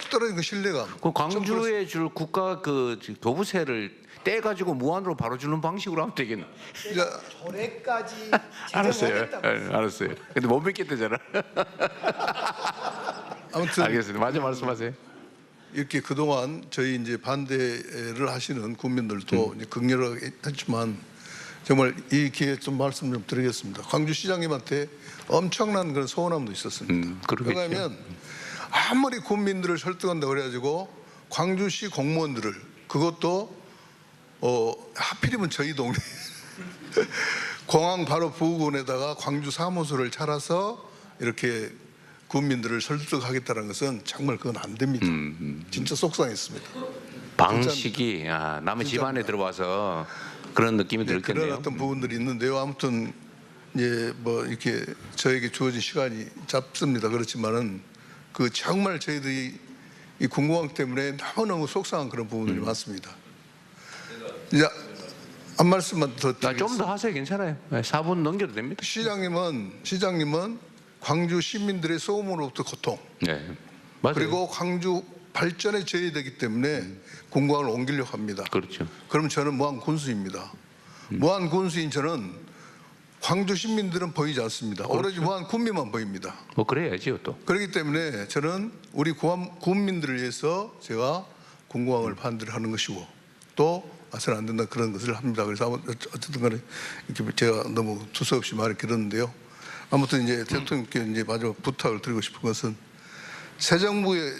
떨어진 그 신뢰감. 그 광주에 줄 국가 그 교부세를 떼 가지고 무한으로 바로 주는 방식으로 하면 되겠네. 이제 올해까지 알았어요. 알았어요. 근데 못 믿겠다잖아. 아무튼 알겠습니다. 맞아 말씀하세요. 이렇게 그동안 저희 이제 반대를 하시는 국민들도 이제 극렬하게 했지만 정말 이 기회에 좀 말씀 좀 드리겠습니다. 광주시장님한테 엄청난 그런 서운함도 있었습니다. 그러겠죠. 왜냐하면 아무리 국민들을 설득한다고 그래가지고 광주시 공무원들을 그것도 하필이면 저희 동네 공항 바로 부근에다가 광주 사무소를 차려서 이렇게 국민들을 설득하겠다는 것은 정말 그건 안 됩니다. 진짜 속상했습니다. 방식이 남의 집안에 들어와서 그런 느낌이 그런 들겠네요. 어떤 부분들이 있는데요. 아무튼 이제 뭐 이렇게 저에게 주어진 시간이 짧습니다. 그렇지만은 그 정말 저희들이 이 군공항 때문에 너무너무 속상한 그런 부분들이 많습니다. 이제 한 말씀만 더 좀 드리겠습니다. 더 하세요. 괜찮아요. 4분 넘겨도 됩니다. 시장님은 광주 시민들의 소음으로부터 고통 네, 맞아요. 그리고 광주 발전에 저해되기 때문에 군공항을 옮기려고 합니다. 그렇죠. 그럼 저는 무한 군수입니다. 무한 군수인 저는 광주 시민들은 보이지 않습니다. 오로지 무한 군민만 보입니다. 뭐 그래야지요 또. 그렇기 때문에 저는 우리 국민들을 위해서 제가 군공항을 반대를 하는 것이고 또 아서는 안 된다 그런 것을 합니다. 그래서 어쨌든 간에 이렇게 제가 너무 두서없이 말을 길었는데요. 아무튼 이제 대통령께 이제 마지막 부탁을 드리고 싶은 것은 새 정부의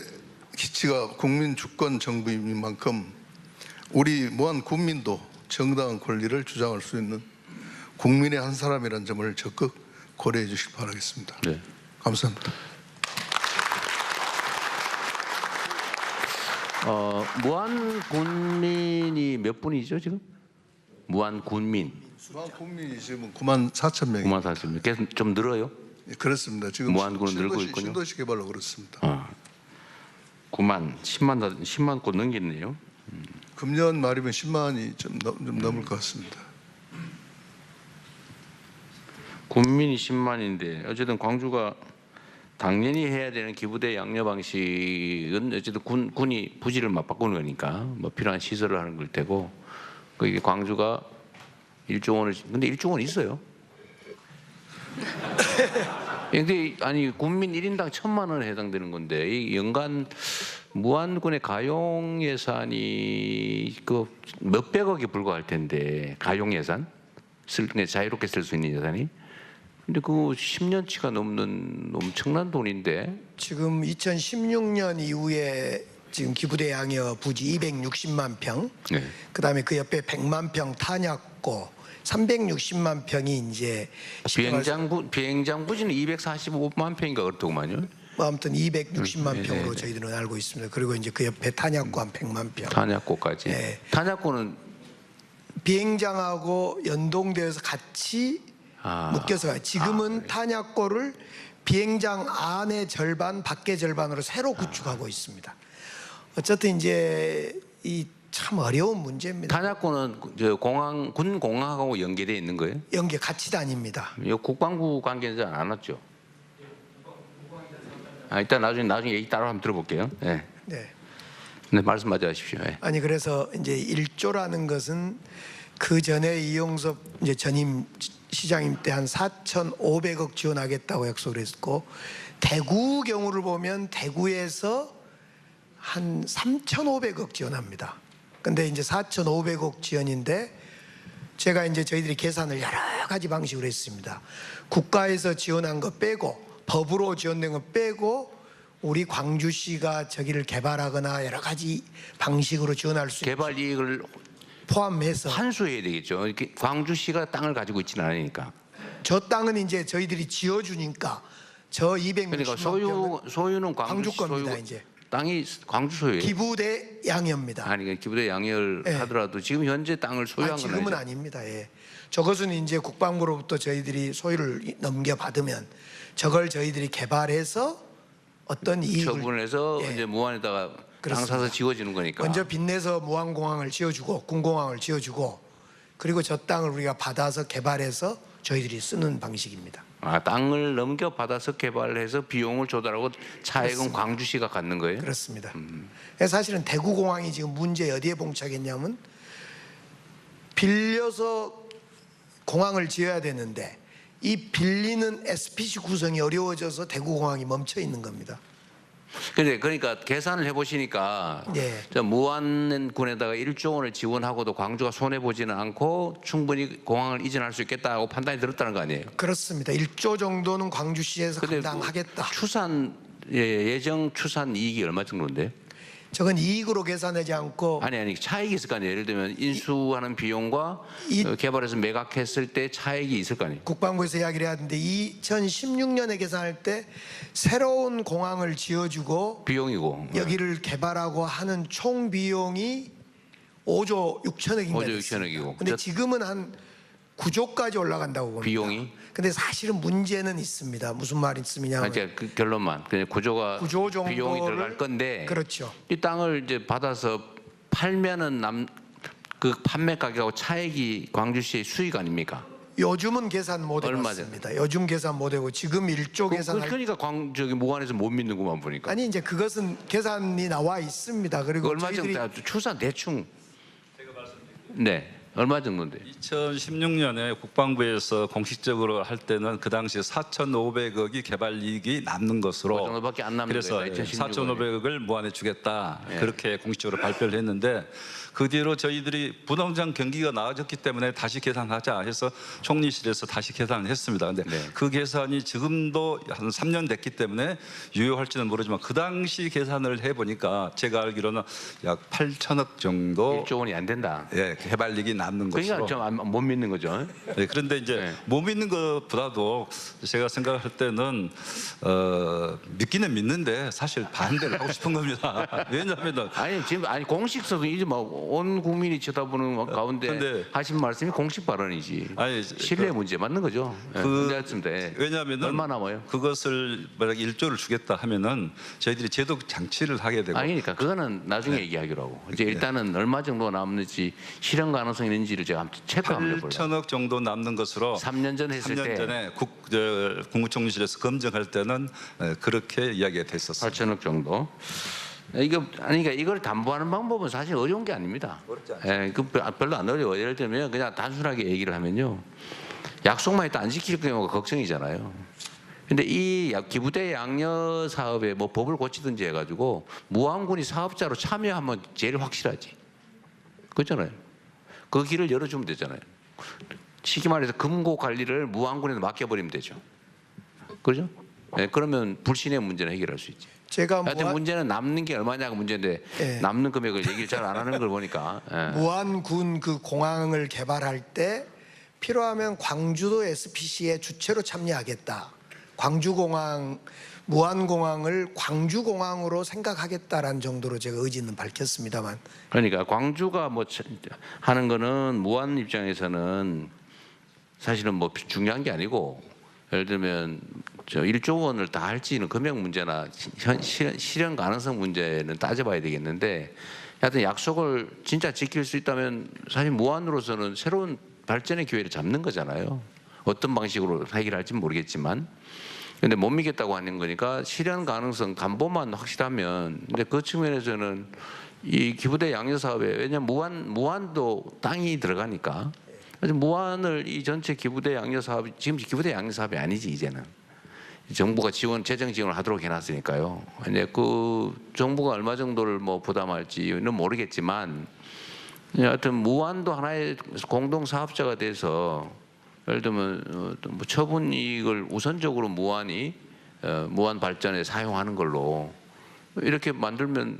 기치가 국민 주권 정부인 만큼 우리 무한 국민도 정당한 권리를 주장할 수 있는 국민의 한 사람이라는 점을 적극 고려해 주시기 바라겠습니다. 네. 감사합니다. 무한 군민이 몇 분이죠 지금? 무한 군민 무한 국민이 지금 9만 4천 명이 9만 4천 명. 계속 좀 늘어요? 그렇습니다. 지금 무한군은 늘고 있군요. 신도시 개발로 그렇습니다. 10만 곳 넘겼네요. 금년 말이면 10만이 좀 넘을 것 같습니다. 군민이 10만인데 어쨌든 광주가 당연히 해야 되는 기부대 양려 방식은 어쨌든 군이 부지를 막 바꾸는 거니까 뭐 필요한 시설을 하는 걸 테고 그게 광주가 1조 원을 근데 1조 원 있어요. 근데 아니 국민 1인당 1,000만 원에 해당되는 건데 이 연간 무안군의 가용 예산이 그 몇백억에 불과할 텐데 가용 예산 자유롭게 쓸 수 있는 예산이 근데 그 10년치가 넘는 엄청난 돈인데 지금 2016년 이후에 지금 기부대 양여 부지 260만 평, 네. 그다음에 그 옆에 100만 평 탄약고 360만 평이 이제 비행장 부지는 245만 평인가 그렇더구만요. 뭐 아무튼 260만 네, 평으로 네, 네. 저희들은 알고 있습니다. 그리고 이제 그 옆에 탄약고 한 100만 평. 탄약고까지. 네. 탄약고는 비행장하고 연동되어서 같이 묶여서 가요. 지금은 탄약고를 비행장 안의 절반, 밖의 절반으로 새로 구축하고 있습니다. 어쨌든 이제 이 참 어려운 문제입니다. 탄약고는 저 군 공항하고 연계되어 있는 거예요? 연계 같이 다닙니다. 이 국방부 관계자 안 왔죠? 일단 나중에 얘기 따로 한번 들어볼게요. 네. 네. 네, 말씀 마저 하십시오. 네. 아니 그래서 이제 1조라는 것은 그 전에 이용섭 이제 전임 시장님 때 한 4,500억 지원하겠다고 약속을 했고 대구 경우를 보면 대구에서 한 3,500억 지원합니다. 근데 이제 4,500억 지원인데 제가 이제 저희들이 계산을 여러 가지 방식으로 했습니다. 국가에서 지원한 거 빼고 법으로 지원된 거 빼고 우리 광주시가 저기를 개발하거나 여러 가지 방식으로 지원할 수 개발 이익을 포함해서 환수해야 되겠죠. 이렇게 광주시가 땅을 가지고 있지는 않으니까. 저 땅은 이제 저희들이 지어주니까 저 260만 그러니까 평은 소유는 광주 광주 겁니다. 소유, 이제 땅이 광주 소유예요. 기부대 양여입니다. 아니 기부대 양열 네. 하더라도 지금 현재 땅을 소유한 건 지금은 아니죠. 아닙니다. 예. 저것은 이제 국방부로부터 저희들이 소유를 넘겨받으면 저걸 저희들이 개발해서 어떤 이익을 처분해서 예. 이제 무안에다가 땅 그렇습니다. 사서 지어지는 거니까. 먼저 빚내서 무안공항을 지어주고 군공항을 지어주고 그리고 저 땅을 우리가 받아서 개발해서 저희들이 쓰는 방식입니다. 땅을 넘겨받아서 개발해서 비용을 조달하고 차액은 광주시가 갖는 거예요? 그렇습니다. 사실은 대구공항이 지금 문제 어디에 봉착했냐면 빌려서 공항을 지어야 되는데 이 빌리는 SPC 구성이 어려워져서 대구공항이 멈춰 있는 겁니다. 근데 그러니까 계산을 해보시니까 예. 저 무안군에다가 1조 원을 지원하고도 광주가 손해 보지는 않고 충분히 공항을 이전할 수 있겠다고 판단이 들었다는 거 아니에요? 그렇습니다. 1조 정도는 광주시에서 근데 감당하겠다. 예정 추산 이익이 얼마 정도인데? 저건 이익으로 계산하지 않고 아니 차익이 있을 거 아니에요. 예를 들면 인수하는 비용과 개발해서 매각했을 때 차익이 있을 거 아니에요. 국방부에서 이야기를 해야 하는데 2016년에 계산할 때 새로운 공항을 지어주고 비용이고 여기를 개발하고 하는 총 비용이 5조 6천억인가 5조 됐습니다. 6천억이고. 근데 지금은 한 9조까지 올라간다고 봅니다. 비용이? 근데 사실은 문제는 있습니다. 무슨 말씀이냐면 그러니까 그 결론만 그냥 구조가 9조 정도를 비용이 들어갈 건데 그렇죠. 이 땅을 이제 받아서 팔면은 그 판매 가격하고 차액이 광주시의 수익 아닙니까? 요즘은 계산 못 얼마죠? 해봤습니다. 요즘 계산 못 하고 지금 1조 계산할 그러니까 저기 무안에서 못 믿는구만 보니까. 아니 이제 그것은 계산이 나와 있습니다. 그리고 얼마 저희들이 정도 추산 대충. 네, 얼마 정도인데? 2016년에 국방부에서 공식적으로 할 때는 그 당시에 4,500억이 개발 이익이 남는 그 것으로 정도밖에 안 남는 그래서 거예요. 4,500억을 무안에 주겠다 예. 그렇게 공식적으로 발표를 했는데 그 뒤로 저희들이 부동산 경기가 나아졌기 때문에 다시 계산하자 해서 총리실에서 다시 계산을 했습니다. 근데 네. 그 계산이 지금도 한 3년 됐기 때문에 유효할지는 모르지만 그 당시 계산을 해보니까 제가 알기로는 약 8천억 정도 1조 원이 안 된다. 예, 개발이익이 남는 것으로. 그러니까 좀 못 믿는 거죠. 네, 그런데 이제 네. 못 믿는 것보다도 제가 생각할 때는 믿기는 믿는데 사실 반대를 하고 싶은 겁니다. 왜냐하면 아니 지금 공식서도 이제 막 온 국민이 쳐다보는 가운데 근데- 하신 말씀이 공식 발언이지. 아니, 신뢰 문제 맞는 거죠. 문제였습니다. 왜냐하면 얼마 남아요? 그것을 만약 1조를 주겠다 하면은 저희들이 제도 장치를 하게 되고 아니니까 그거는 나중에 얘기하기로 하고 이제 일단은 얼마 정도 남는지 실현 가능성이 있는지를 제가 한번 체크 한번 해볼게요. 8천억 정도 남는 것으로 3년 전에 했을 3년 때 전에 국무총리실에서 검증할 때는 그렇게 이야기가 됐었어요. 8천억 정도. 그러니까 이걸 담보하는 방법은 사실 어려운 게 아닙니다. 어렵지 않죠. 예, 그 별로 안 어려워요. 예를 들면 그냥 단순하게 얘기를 하면요, 약속만 해도 안 지킬 경우가 걱정이잖아요. 근데 이 기부대 양녀 사업에 뭐 법을 고치든지 해가지고 무안군이 사업자로 참여하면 제일 확실하지. 그렇잖아요. 그 길을 열어주면 되잖아요. 쉽게 말해서 금고 관리를 무안군에 맡겨버리면 되죠. 그렇죠? 예, 그러면 불신의 문제는 해결할 수 있지. 제가 하여튼 문제는 남는 게 얼마냐가 문제인데 예. 남는 금액을 얘기를 잘 안 하는 걸 보니까 예. 무안군 그 공항을 개발할 때 필요하면 광주도 SPC의 주체로 참여하겠다. 광주공항, 무안공항을 광주공항으로 생각하겠다라는 정도로 제가 의지는 밝혔습니다만 그러니까 광주가 뭐 하는 거는 무안 입장에서는 사실은 뭐 중요한 게 아니고 예를 들면 저 1조 원을 다 할지는 금액 문제나 실현 가능성 문제는 따져봐야 되겠는데 하여튼 약속을 진짜 지킬 수 있다면 사실 무안으로서는 새로운 발전의 기회를 잡는 거잖아요. 어떤 방식으로 해결할지는 모르겠지만 근데 못 믿겠다고 하는 거니까 실현 가능성 담보만 확실하면 근데 그 측면에서는 이 기부대 양녀 사업에 왜냐면 무안도 땅이 들어가니까 그래서 무안을 이 전체 기부대 양녀 사업이 지금 기부대 양녀 사업이 아니지 이제는 정부가 재정 지원을 하도록 해놨으니까요. 이제 그 정부가 얼마 정도를 뭐 부담할지는 모르겠지만 하여튼 무안도 하나의 공동 사업자가 돼서 예를 들면 뭐 처분 이익을 우선적으로 무안 발전에 사용하는 걸로 이렇게 만들면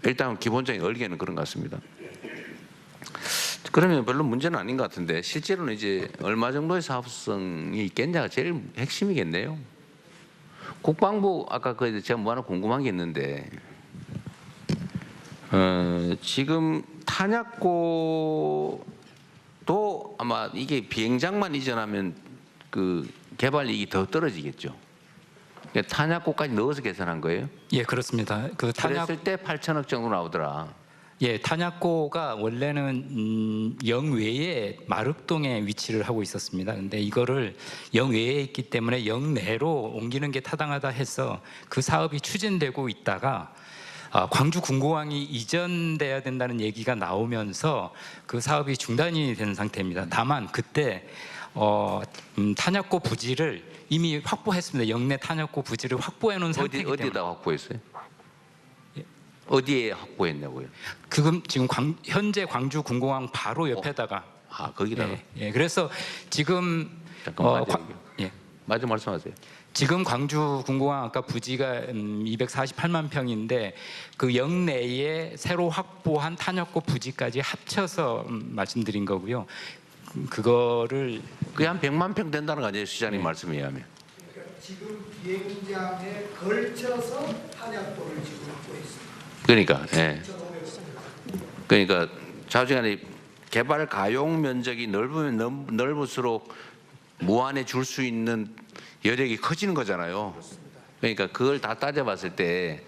일단 기본적인 얼개는 그런 것 같습니다. 그러면 별로 문제는 아닌 것 같은데 실제로는 이제 얼마 정도의 사업성이 있겠냐가 제일 핵심이겠네요. 국방부 아까 그 제가 뭐 하나 궁금한 게 있는데 지금 탄약고도 아마 이게 비행장만 이전하면 그 개발 이익이 더 떨어지겠죠. 그러니까 탄약고까지 넣어서 계산한 거예요? 예, 그렇습니다. 그 탄약 그랬을 때 8천억 정도 나오더라. 예, 탄약고가 원래는 영외에 마륵동에 위치를 하고 있었습니다. 근데 이거를 영외에 있기 때문에 영내로 옮기는 게 타당하다 해서 그 사업이 추진되고 있다가 광주 군공항이 이전돼야 된다는 얘기가 나오면서 그 사업이 중단이 된 상태입니다. 다만 그때 탄약고 부지를 이미 확보했습니다. 영내 탄약고 부지를 확보해 놓은 상태이기 때문에. 어디에다 확보했어요? 어디에 확보했냐고요? 지금 현재 광주 군공항 바로 옆에다가 거기다가. 예, 그래서 지금 잠깐만 예. 맞아 말씀하세요. 지금 광주 군공항 아까 부지가 248만 평인데 그 영내에 새로 확보한 탄약고 부지까지 합쳐서 말씀드린 거고요. 그거를 그게 한 100만 평 된다는 거 아니에요, 시장님 말씀에 의하면? 지금 비행장에 걸쳐서 탄약도를 지금 갖고 있습니다. 그러니까, 예. 그러니까 좌우지간에 개발 가용 면적이 넓으면 넓을수록 무한에 줄 수 있는 여력이 커지는 거잖아요. 그러니까 그걸 다 따져봤을 때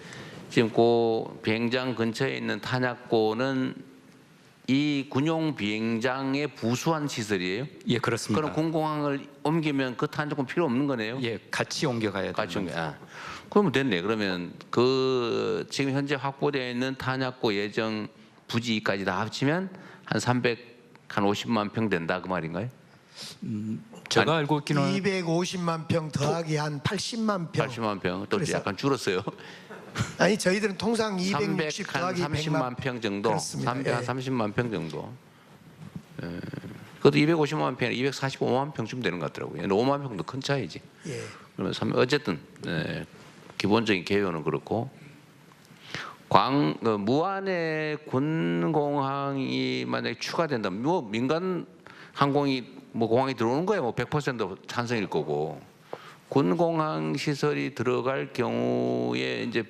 지금 그 비행장 근처에 있는 탄약고는 이 군용 비행장에 부수한 시설이에요? 예, 그렇습니다. 그럼 군공항을 옮기면 그 탄약고 필요 없는 거네요? 예, 같이 옮겨가야 같이 됩니다. 옮겨. 그러면 됐네. 그러면 그 지금 현재 확보되어 있는 탄약고 예정 부지까지 다 합치면 한 50만 평 된다 그 말인가요? 제가 알고 있기는 250만 평 더하기 한 80만 평. 80만 평. 또 그래서- 약간 줄었어요. 아니 저희들은 통상 260 더하기 330만 100만 평 정도. 그렇습니다. 예. 330만 평 정도. 그것도 250만 평, 245만 평쯤 되는 것 같더라고요. 5만 평도 큰 차이지. 예. 그러면 어쨌든 기본적인 개요는 그렇고 무안의 군공항이 만약에 추가된다면 뭐 민간 항공이 뭐 공항에 들어오는 거야 뭐 100% 찬성일 거고 군공항 시설이 들어갈 경우에 이제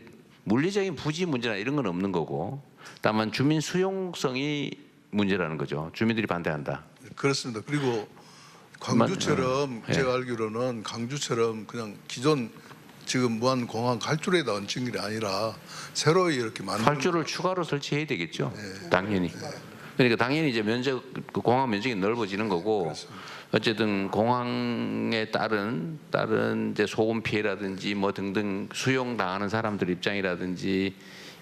물리적인 부지 문제나 이런 건 없는 거고 다만 주민 수용성이 문제라는 거죠. 주민들이 반대한다. 그렇습니다. 그리고 광주처럼 예. 제가 알기로는 강주처럼 그냥 기존 지금 무안공항 갈줄에다 얹힌 게 아니라 새로 이렇게 만든 활주를 추가로 설치해야 되겠죠. 당연히. 그러니까 당연히 이제 그 공항 면적이 넓어지는 거고 어쨌든 공항에 따른 이제 소음 피해라든지 뭐 등등 수용 당하는 사람들 입장이라든지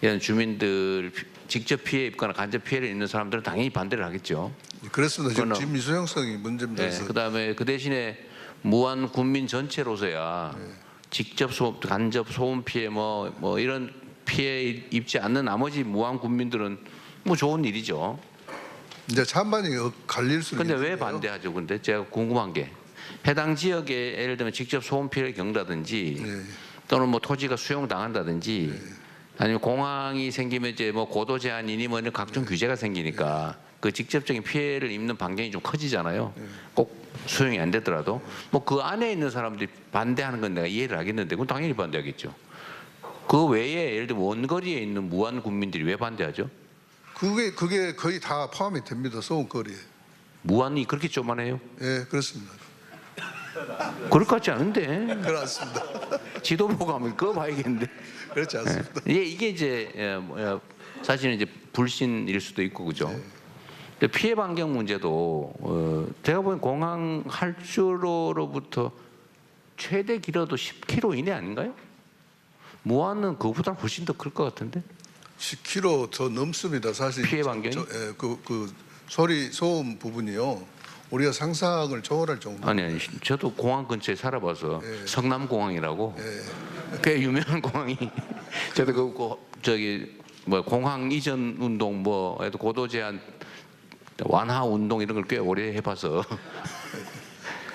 이런 주민들 직접 피해 입거나 간접 피해를 입는 사람들은 당연히 반대를 하겠죠. 그렇습니다. 지금 그거는- 주민 수용성이 문제입니다. 네, 그래서 그다음에 그 대신에 무한 국민 전체로서야 직접 간접 소음 피해 뭐 이런 피해 입지 않는 나머지 무한 국민들은 뭐 좋은 일이죠. 이제 찬반이 갈릴 수는 근데 왜 있는데요. 반대하죠? 근데 제가 궁금한 게 해당 지역에 예를 들면 직접 소음 피해를 겪는다든지 네. 또는 뭐 토지가 수용당한다든지 아니면 공항이 생기면 이제 뭐 고도 제한이니 뭐 이런 각종 규제가 생기니까 그 직접적인 피해를 입는 반경이 좀 커지잖아요. 꼭 수용이 안 되더라도 뭐 그 안에 있는 사람들이 반대하는 건 내가 이해를 하겠는데 그건 당연히 반대하겠죠. 그 외에 예를 들면 원거리에 있는 무한 국민들이 왜 반대하죠? 그게 거의 다 포함이 됩니다. 소음거리에. 무한이 그렇게 조만해요? 예, 그렇습니다. 그럴 것 같지 않은데 그렇습니다. 지도 보고 하면 그거 봐야겠는데. 그렇지 않습니다. 이게 이제 사실은 이제 불신일 수도 있고 그죠. 근데 피해 반경 문제도 제가 보기엔 공항 활주로로부터 최대 길어도 10km 이내 아닌가요? 무안은 그보다 훨씬 더 클 것 같은데. 10km 더 넘습니다. 사실 피해 반경이? 그 소음 부분이요. 우리가 상상을 초월할 정도. 아니 저도 공항 근처에 살아봐서 성남공항이라고 꽤 유명한 공항이 저도 저기 뭐 공항 이전 운동 뭐 고도 제한 완화 운동 이런 걸 꽤 오래 해봐서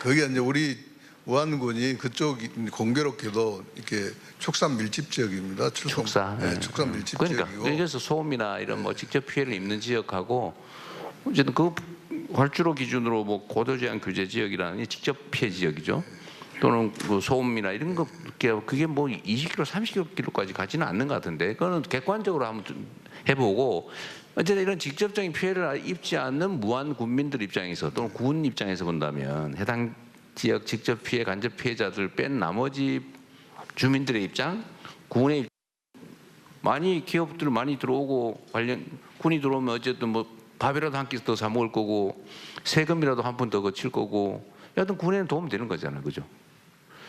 거기 이제 우리 무안군이 그쪽 공교롭게도 이렇게 축산 밀집 지역입니다. 축사. 네, 축산 밀집 그러니까 지역이고. 그래서 소음이나 이런 뭐 직접 피해를 입는 지역하고 어쨌든 그 활주로 기준으로 뭐 고도 제한 규제 지역이라는 게 직접 피해 지역이죠. 또는 그 소음이나 이런 거 그게 뭐 20km, 30km까지 가지는 않는 것 같은데 그거는 객관적으로 한번 좀 해보고 어쨌든 이런 직접적인 피해를 입지 않는 무한 국민들 입장에서 또는 군 입장에서 본다면 해당 지역 직접 피해, 간접 피해자들 뺀 나머지 주민들의 입장, 군의 많이 기업들 많이 들어오고 관련 군이 들어오면 어쨌든 뭐 밥이라도 한 끼 더 사 먹을 거고 세금이라도 한 푼 더 거칠 거고 여하튼 군에는 도움 되는 거잖아요, 그죠?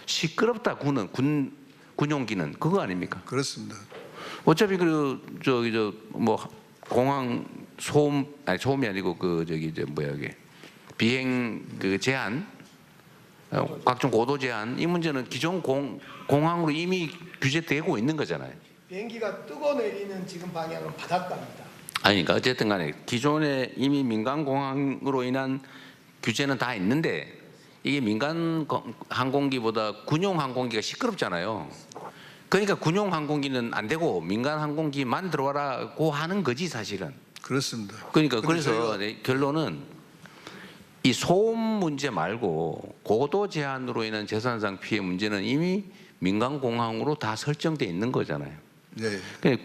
시끄럽다 군은 군용기는 그거 아닙니까? 그렇습니다. 어차피 뭐 공항 소음 아니 소음이 아니고 이게 비행 그 제한 각종 고도 제한 이 문제는 기존 공항으로 이미 규제되고 있는 거잖아요. 비행기가 뜨고 내리는 지금 방향은 바닷가입니다. 아니 그러니까 어쨌든 간에 기존에 이미 민간 공항으로 인한 규제는 다 있는데 이게 민간 항공기보다 군용 항공기가 시끄럽잖아요. 그러니까 군용 항공기는 안 되고 민간 항공기만 들어와라고 하는 거지 사실은. 그렇습니다. 그러니까 근데 그래서 결론은 이 소음 문제 말고 고도 제한으로 인한 재산상 피해 문제는 이미 민간 공항으로 다 설정돼 있는 거잖아요. 네. 그러니까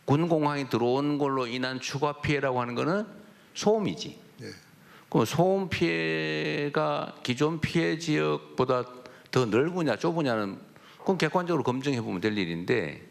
군 공항이 들어온 걸로 인한 추가 피해라고 하는 거는 소음이지. 네. 그럼 소음 피해가 기존 피해 지역보다 더 넓으냐 좁으냐는 그건 객관적으로 검증해 보면 될 일인데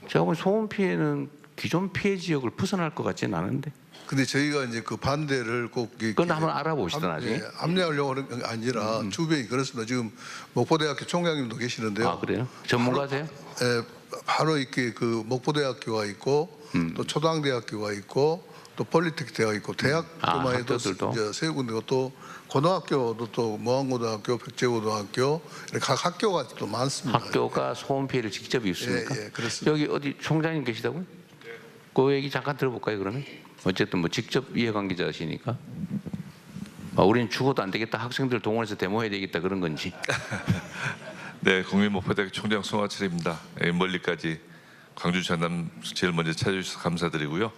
제가 보면 소음 피해는 기존 피해 지역을 벗어날 것 같지는 않은데. 근데 저희가 이제 그 반대를 꼭 그건 한번 알아봅시다 나중에. 합리하려고 하는 게 아니라 주변이 그렇습니다. 지금 목포대학교 총장님도 계시는데요. 아 그래요? 전문가세요? 예, 바로 이렇게 그 목포대학교가 있고 또 초당대학교가 있고 또 폴리테크 대학이 있고 대학교만 해도 학교들도? 이제 세 군데고 또 고등학교도 또 모항고등학교, 백제고등학교 이렇게 각 학교가 또 많습니다. 학교가 소음 피해를 직접 입습니까? 예, 그렇습니다. 여기 어디 총장님 계시다고요? 그 얘기 잠깐 들어볼까요 그러면? 어쨌든 뭐 직접 이해관계자시니까. 우리는 죽어도 안 되겠다. 학생들 동원해서 데모해야 되겠다 그런 건지. 네, 국민목포대학교 총장 송하철입니다. 멀리까지 광주 전남 제일 먼저 찾아주셔서 감사드리고요.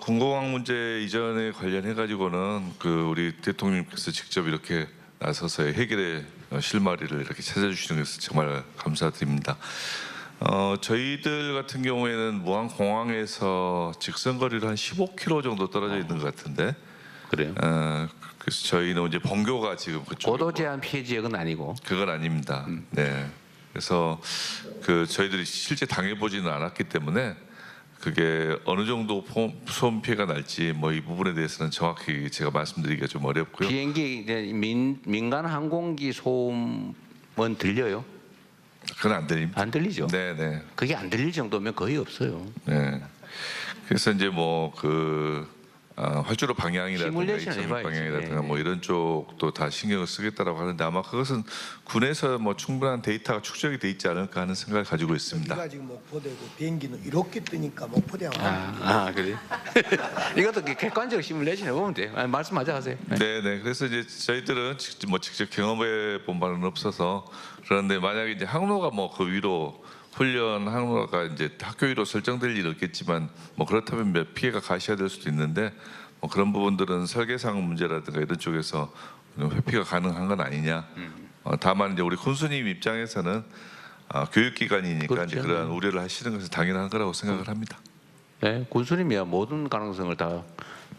군공항 문제 이전에 관련해 가지고는 우리 대통령께서 직접 이렇게 나서서 해결의 실마리를 이렇게 찾아주시는 것을 정말 감사드립니다. 저희들 같은 경우에는 무안공항에서 직선거리를 한 15km 정도 떨어져 있는 것 같은데. 그래요? 그래서 저희는 이제 본교가 지금 그쪽 고도 제한 피해 지역은 아니고. 그건 아닙니다. 네. 그래서 저희들이 실제 당해보지는 않았기 때문에 그게 어느 정도 소음 피해가 날지 뭐 이 부분에 대해서는 정확히 제가 말씀드리기가 좀 어렵고요. 비행기 이제 민간 항공기 소음은 들려요? 그건 안 들립니다. 안 들리죠? 네네. 그게 안 들릴 정도면 거의 없어요. 네. 그래서 이제 뭐 활주로 방향이라든가 시뮬레이션 이착륙 해봐야지. 방향이라든가 네. 뭐 이런 쪽도 다 신경을 쓰겠다라고 하는데 아마 그것은 군에서 뭐 충분한 데이터가 축적이 돼 있지 않을까 하는 생각을 가지고 있습니다. 우리가 지금 목포대고 비행기는 이렇게 뜨니까 목포대하고 그래? 이것도 객관적 시뮬레이션 해보면 돼요. 말씀하자 하세요. 네네. 그래서 이제 저희들은 직접 경험해 본 바는 없어서 그런데 만약에 이제 항로가 뭐 그 위로 훈련 항로가 이제 학교 위로 설정될 일은 없겠지만 뭐 그렇다면 몇 피해가 가시화될 수도 있는데 뭐 그런 부분들은 설계상 문제라든가 이런 쪽에서 회피가 가능한 건 아니냐. 다만 이제 우리 군수님 입장에서는 교육기관이니까 그렇죠. 이제 그런 우려를 하시는 것은 당연한 거라고 생각을 합니다. 네, 군수님이야 모든 가능성을 다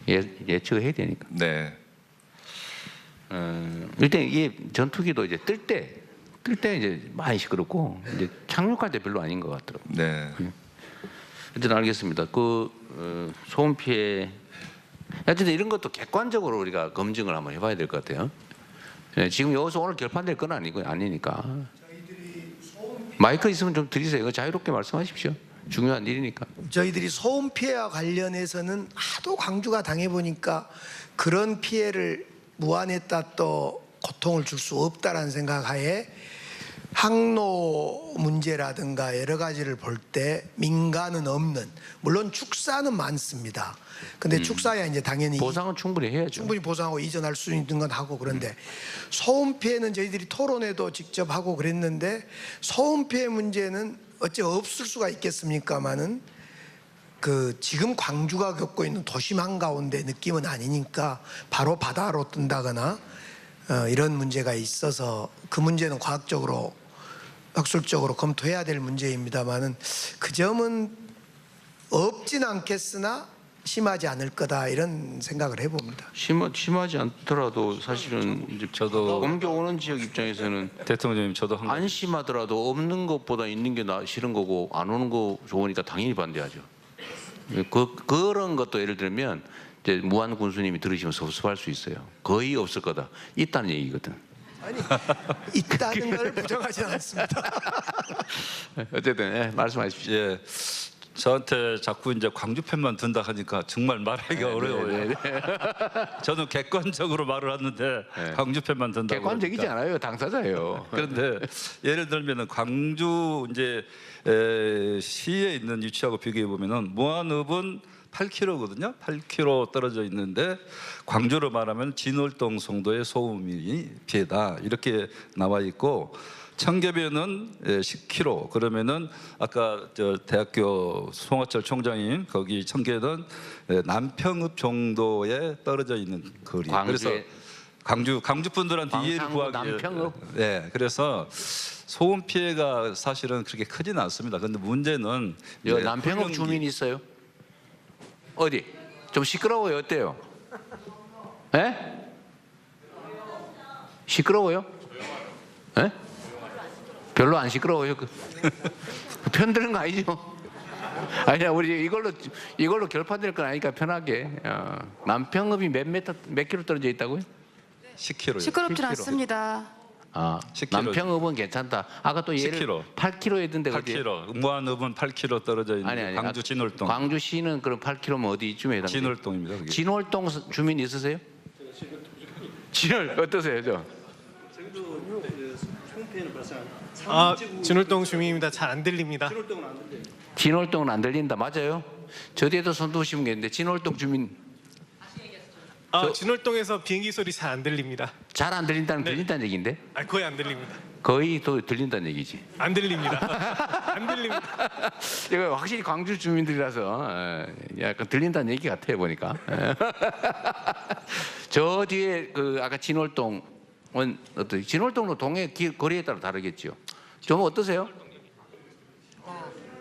예측을 해야 되니까. 네. 일단 이게 전투기도 이제 뜰 때 이제 많이 시끄럽고 이제 착륙할 때 별로 아닌 것 같더라고요. 네. 어쨌든 알겠습니다. 소음 피해 어쨌든 이런 것도 객관적으로 우리가 검증을 한번 해봐야 될 것 같아요. 네, 지금 여기서 오늘 결판될 건 아니니까. 마이크 있으면 좀 드리세요. 자유롭게 말씀하십시오. 중요한 일이니까. 저희들이 소음 피해와 관련해서는 하도 광주가 당해보니까 그런 피해를 무한했다 또 고통을 줄 수 없다라는 생각하에 항로 문제라든가 여러 가지를 볼 때 민간은 없는, 물론 축사는 많습니다. 근데 축사야 이제 당연히 보상은 충분히 해야죠. 충분히 보상하고 이전할 수 있는 건 하고, 그런데 소음 피해는 저희들이 토론회도 직접 하고 그랬는데 소음 피해 문제는 어째 없을 수가 있겠습니까마는 지금 광주가 겪고 있는 도심 한가운데 느낌은 아니니까 바로 바다로 뜬다거나 이런 문제가 있어서 그 문제는 과학적으로 학술적으로 검토해야 될 문제입니다만은 그 점은 없진 않겠으나 심하지 않을 거다 이런 생각을 해봅니다. 심하지 않더라도 사실은 이제 저도 옮겨오는 지역 입장에서는 대통령님 저도 한 안 심하더라도 없는 것보다 있는 게 싫은 거고 안 오는 거 좋으니까 당연히 반대하죠. 그런 것도 예를 들면 이제 무한 군수님이 들으시면 섭섭할 수 있어요. 거의 없을 거다. 있다는 얘기거든. 아니 있다는 걸 부정하지 않습니다. 어쨌든 말씀하십시오. 예, 저한테 자꾸 이제 광주 편만 든다 하니까 정말 말하기가 어려워요. 저는 객관적으로 말을 하는데 광주 편만 든다. 객관적이지 않아요. 당사자예요. 그런데 예를 들면은 광주 이제 시에 있는 위치하고 비교해 보면은 무안읍은 8km거든요. 8km 떨어져 있는데 광주로 말하면 진월동 송도의 소음이 피해다 이렇게 나와 있고 청계변은 10km. 그러면은 아까 저 대학교 송화철 총장님 거기 청계는 남평읍 정도에 떨어져 있는 거리. 그래서 광주 분들한테 이해를 구하기 남평읍. 네, 그래서 소음 피해가 사실은 그렇게 크지는 않습니다. 그런데 문제는 여기 남평읍 주민 있어요? 어디? 좀 시끄러워요. 어때요? 예? 시끄러워요? 예? 별로 안 시끄러워요. 편드는 거 아니죠? 아니야, 우리 이걸로 결판될 건 아니까 편하게. 남평읍이 몇 킬로 떨어져 있다고요? 10km. 시끄럽진 않습니다. 10km. 남평읍은 괜찮다. 아까 또 예를 10km. 8km 했던데 8km. 무안읍은 8km 떨어져 있는 아니. 광주 진월동. 광주시는 그럼 8km면 어디쯤에 해당돼요? 진월동입니다. 그게. 진월동 주민 있으세요? 진월 어떠세요, 저? 진월동 주민입니다. 잘 안 들립니다. 진월동은 안 들린다. 맞아요? 저 뒤에도 손 드시면 되는데 진월동 주민 진월동에서 비행기 소리 잘 안 들립니다. 잘 안 들린다는 들린다는 얘기인데 거의 안 들립니다. 거의 더 들린다는 얘기지. 안 들립니다. 안 들립니다. 이거 확실히 광주 주민들이라서 약간 들린다는 얘기 같아요 보니까. 저 뒤에 그 아까 진월동은 어떠? 진월동은 동해 거리에 따라 다르겠죠. 좀 어떠세요?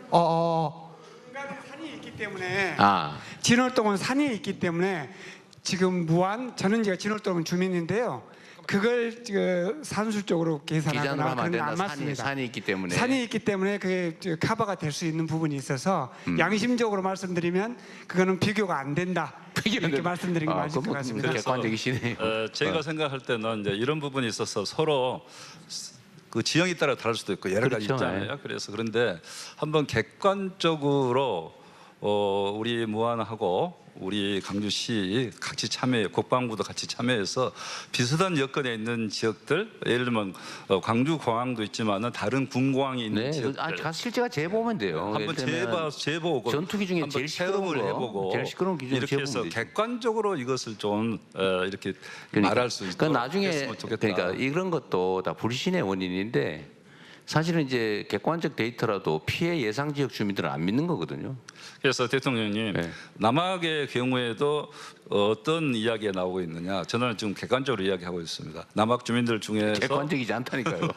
중간에 산이 있기 때문에 아, 진월동은 산이 있기 때문에 지금 저는 제가 진월동 주민인데요. 그걸 산술적으로 기जान으로 계산하거나 하면 안 그런 건 된다. 안 맞습니다. 산이 있기 때문에. 산이 있기 때문에 그게 커버가 될 수 있는 부분이 있어서 양심적으로 말씀드리면 그거는 비교가 안 된다. 이렇게 말씀드린 게 맞을 것 같습니다. 객관적이시네. 제가 생각할 때는 이제 이런 부분이 있어서 서로 그 지형에 따라 다를 수도 있고 여러 가지 그렇죠. 있잖아요. 그래서 그런데 한번 객관적으로 우리 무안하고 우리 광주시 같이 참여, 국방부도 같이 참여해서 비슷한 여건에 있는 지역들, 예를 들면 광주 공항도 있지만은 다른 군공항이 있는 네, 지역들. 가서 실제가 재보면 돼요. 한번 재보고 전투기 중에 제일 시끄러운 체험을 거, 해보고 제일 시끄러운 기준 이렇게 해서 재보면 되죠. 객관적으로 이것을 좀 이렇게 그러니까, 말할 수 있도록 나중에 했으면 좋겠다. 그러니까 이런 것도 다 불신의 원인인데 사실은 이제 객관적 데이터라도 피해 예상 지역 주민들은 안 믿는 거거든요. 그래서 대통령님 네. 남학의 경우에도 어떤 이야기가 나오고 있느냐? 저는 지금 객관적으로 이야기하고 있습니다. 남학 주민들 중에서 객관적이지 않다니까요.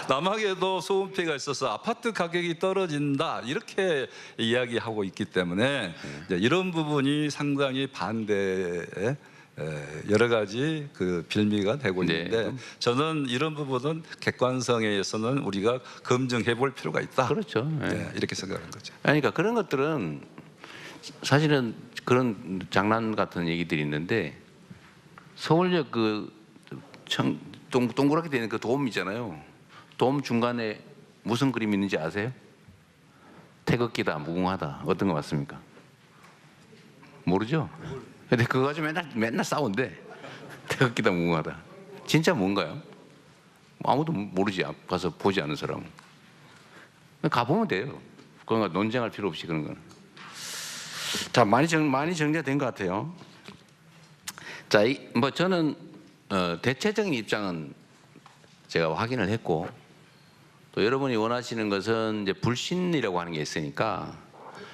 남학에도 소음 피해가 있어서 아파트 가격이 떨어진다 이렇게 이야기하고 있기 때문에 이제 이런 부분이 상당히 반대에 여러 가지 그 빌미가 되고 있는데 저는 이런 부분은 객관성에 의해서는 우리가 검증해 볼 필요가 있다. 그렇죠. 네, 이렇게 생각하는 거죠. 그러니까 그런 것들은 사실은 그런 장난 같은 얘기들이 있는데 서울역 그 동그랗게 되는 그 돔 있잖아요. 돔 중간에 무슨 그림 있는지 아세요? 태극기다, 무궁화다. 어떤 거 맞습니까? 모르죠? 근데 그거 가지고 맨날 싸운대. 태극기다, 무궁화다. 진짜 뭔가요? 아무도 모르지. 가서 보지 않은 사람은. 가보면 돼요. 그건 논쟁할 필요 없이 그런 거는. 자, 많이 정리가 된 것 같아요. 자, 뭐 저는 대체적인 입장은 제가 확인을 했고 또 여러분이 원하시는 것은 이제 불신이라고 하는 게 있으니까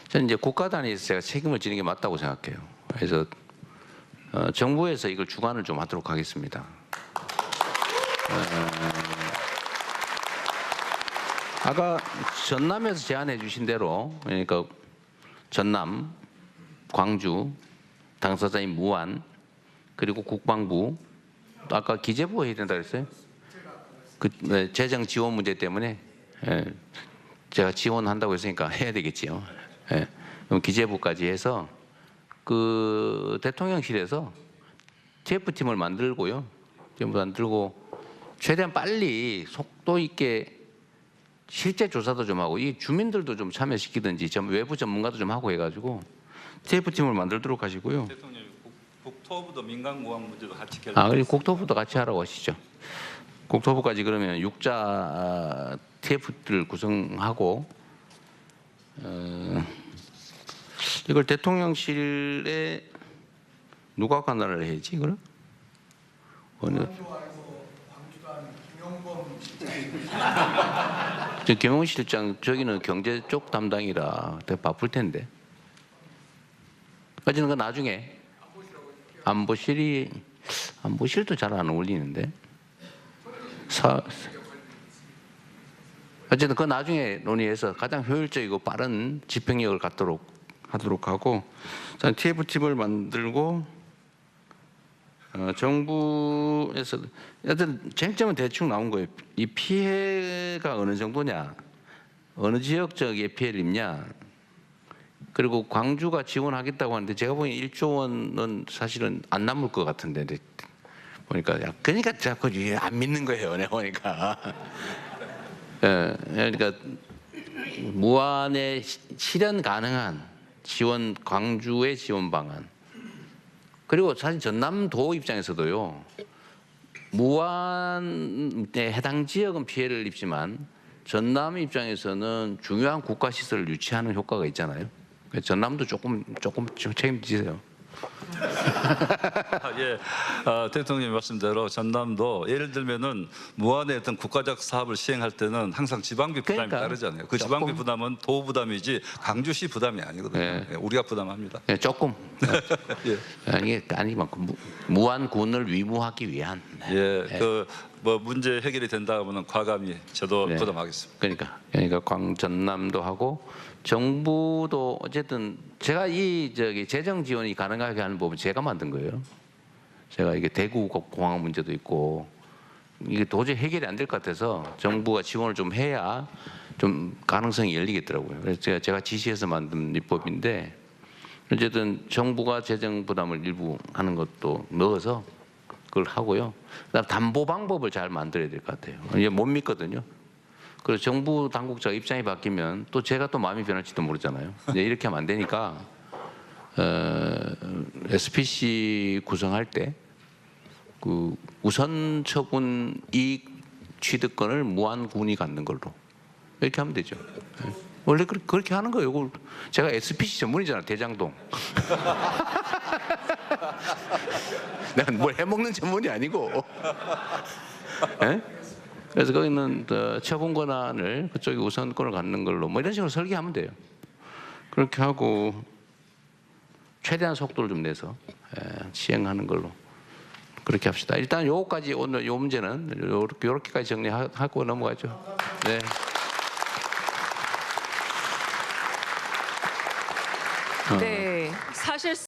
저는 이제 국가 단위에서 제가 책임을 지는 게 맞다고 생각해요. 그래서 정부에서 이걸 주관을 좀 하도록 하겠습니다. 아까 전남에서 제안해 주신 대로 그러니까 전남, 광주, 당사자인 무안 그리고 국방부 또 아까 기재부가 해야 된다 그랬어요? 재정 지원 문제 때문에 제가 지원한다고 했으니까 해야 되겠지요. 기재부까지 해서 그 대통령실에서 TF팀을 만들고요. 만들고 최대한 빨리 속도 있게 실제 조사도 좀 하고 이 주민들도 좀 참여시키든지 외부 전문가도 좀 하고 해가지고 TF팀을 만들도록 하시고요. 대통령이 국토부도 민간공항 문제도 같이 결정. 그리고 국토부도 같이 하라고 하시죠. 국토부까지 그러면 6자 TF를 구성하고 이걸 대통령실에 누가 관할을 해야지 이걸? 어느? 김용범 실장 저기는 경제 쪽 담당이라 되게 바쁠 텐데. 어쨌든 그 나중에 안보실도 잘 안 어울리는데. 어쨌든 그 나중에 논의해서 가장 효율적이고 빠른 집행력을 갖도록 하도록 하고 TF팀을 만들고 정부에서 여튼 쟁점은 대충 나온 거예요. 이 피해가 어느 정도냐, 어느 지역 지역에 피해를 입냐. 그리고 광주가 지원하겠다고 하는데 제가 보기엔 1조 원은 사실은 안 남을 것 같은데 보니까 그러니까 자꾸 안 믿는 거예요. 내가 보니까. 그러니까 무한의 실현 가능한 지원 광주의 지원 방안. 그리고 사실 전남도 입장에서도요. 무안에 해당 지역은 피해를 입지만 전남 입장에서는 중요한 국가 시설을 유치하는 효과가 있잖아요. 전남도 조금 책임지세요. 예, 대통령님 말씀대로 전남도 예를 들면은 무안의 어떤 국가적 사업을 시행할 때는 항상 지방비 부담이 따르잖아요. 그 지방비 부담은 도 부담이지 광주시 부담이 아니거든요. 예, 우리가 부담합니다. 예, 조금. 예. 이게 아니만큼 무안군을 위무하기 위한. 예, 그 뭐 문제 해결이 된다 하면은 과감히 저도 부담하겠습니다. 그러니까 전남도 하고 정부도 어쨌든 제가 이 재정 지원이 가능하게 하는 법은 제가 만든 거예요. 제가 이게 대구 공항 문제도 있고 이게 도저히 해결이 안 될 것 같아서 정부가 지원을 좀 해야 좀 가능성이 열리겠더라고요. 그래서 제가 지시해서 만든 입법인데 어쨌든 정부가 재정 부담을 일부 하는 것도 넣어서 그걸 하고요. 그다음 담보 방법을 잘 만들어야 될 것 같아요. 이게 못 믿거든요. 그래서 정부 당국자 입장이 바뀌면 또 제가 또 마음이 변할지도 모르잖아요. 이제 이렇게 하면 안 되니까 SPC 구성할 때 그 우선 처분 이익 취득권을 무안군이 갖는 걸로 이렇게 하면 되죠. 원래 그렇게 하는 거예요. 제가 SPC 전문이잖아, 대장동. 내가 뭘 해먹는 전문이 아니고. 네? 그래서 거기는 처분 권한을 그쪽이 우선권을 갖는 걸로 뭐 이런 식으로 설계하면 돼요. 그렇게 하고 최대한 속도를 좀 내서 시행하는 걸로 그렇게 합시다. 일단 요거까지 오늘 요 문제는 요렇게까지 정리하고 넘어가죠. 네. 네, 사실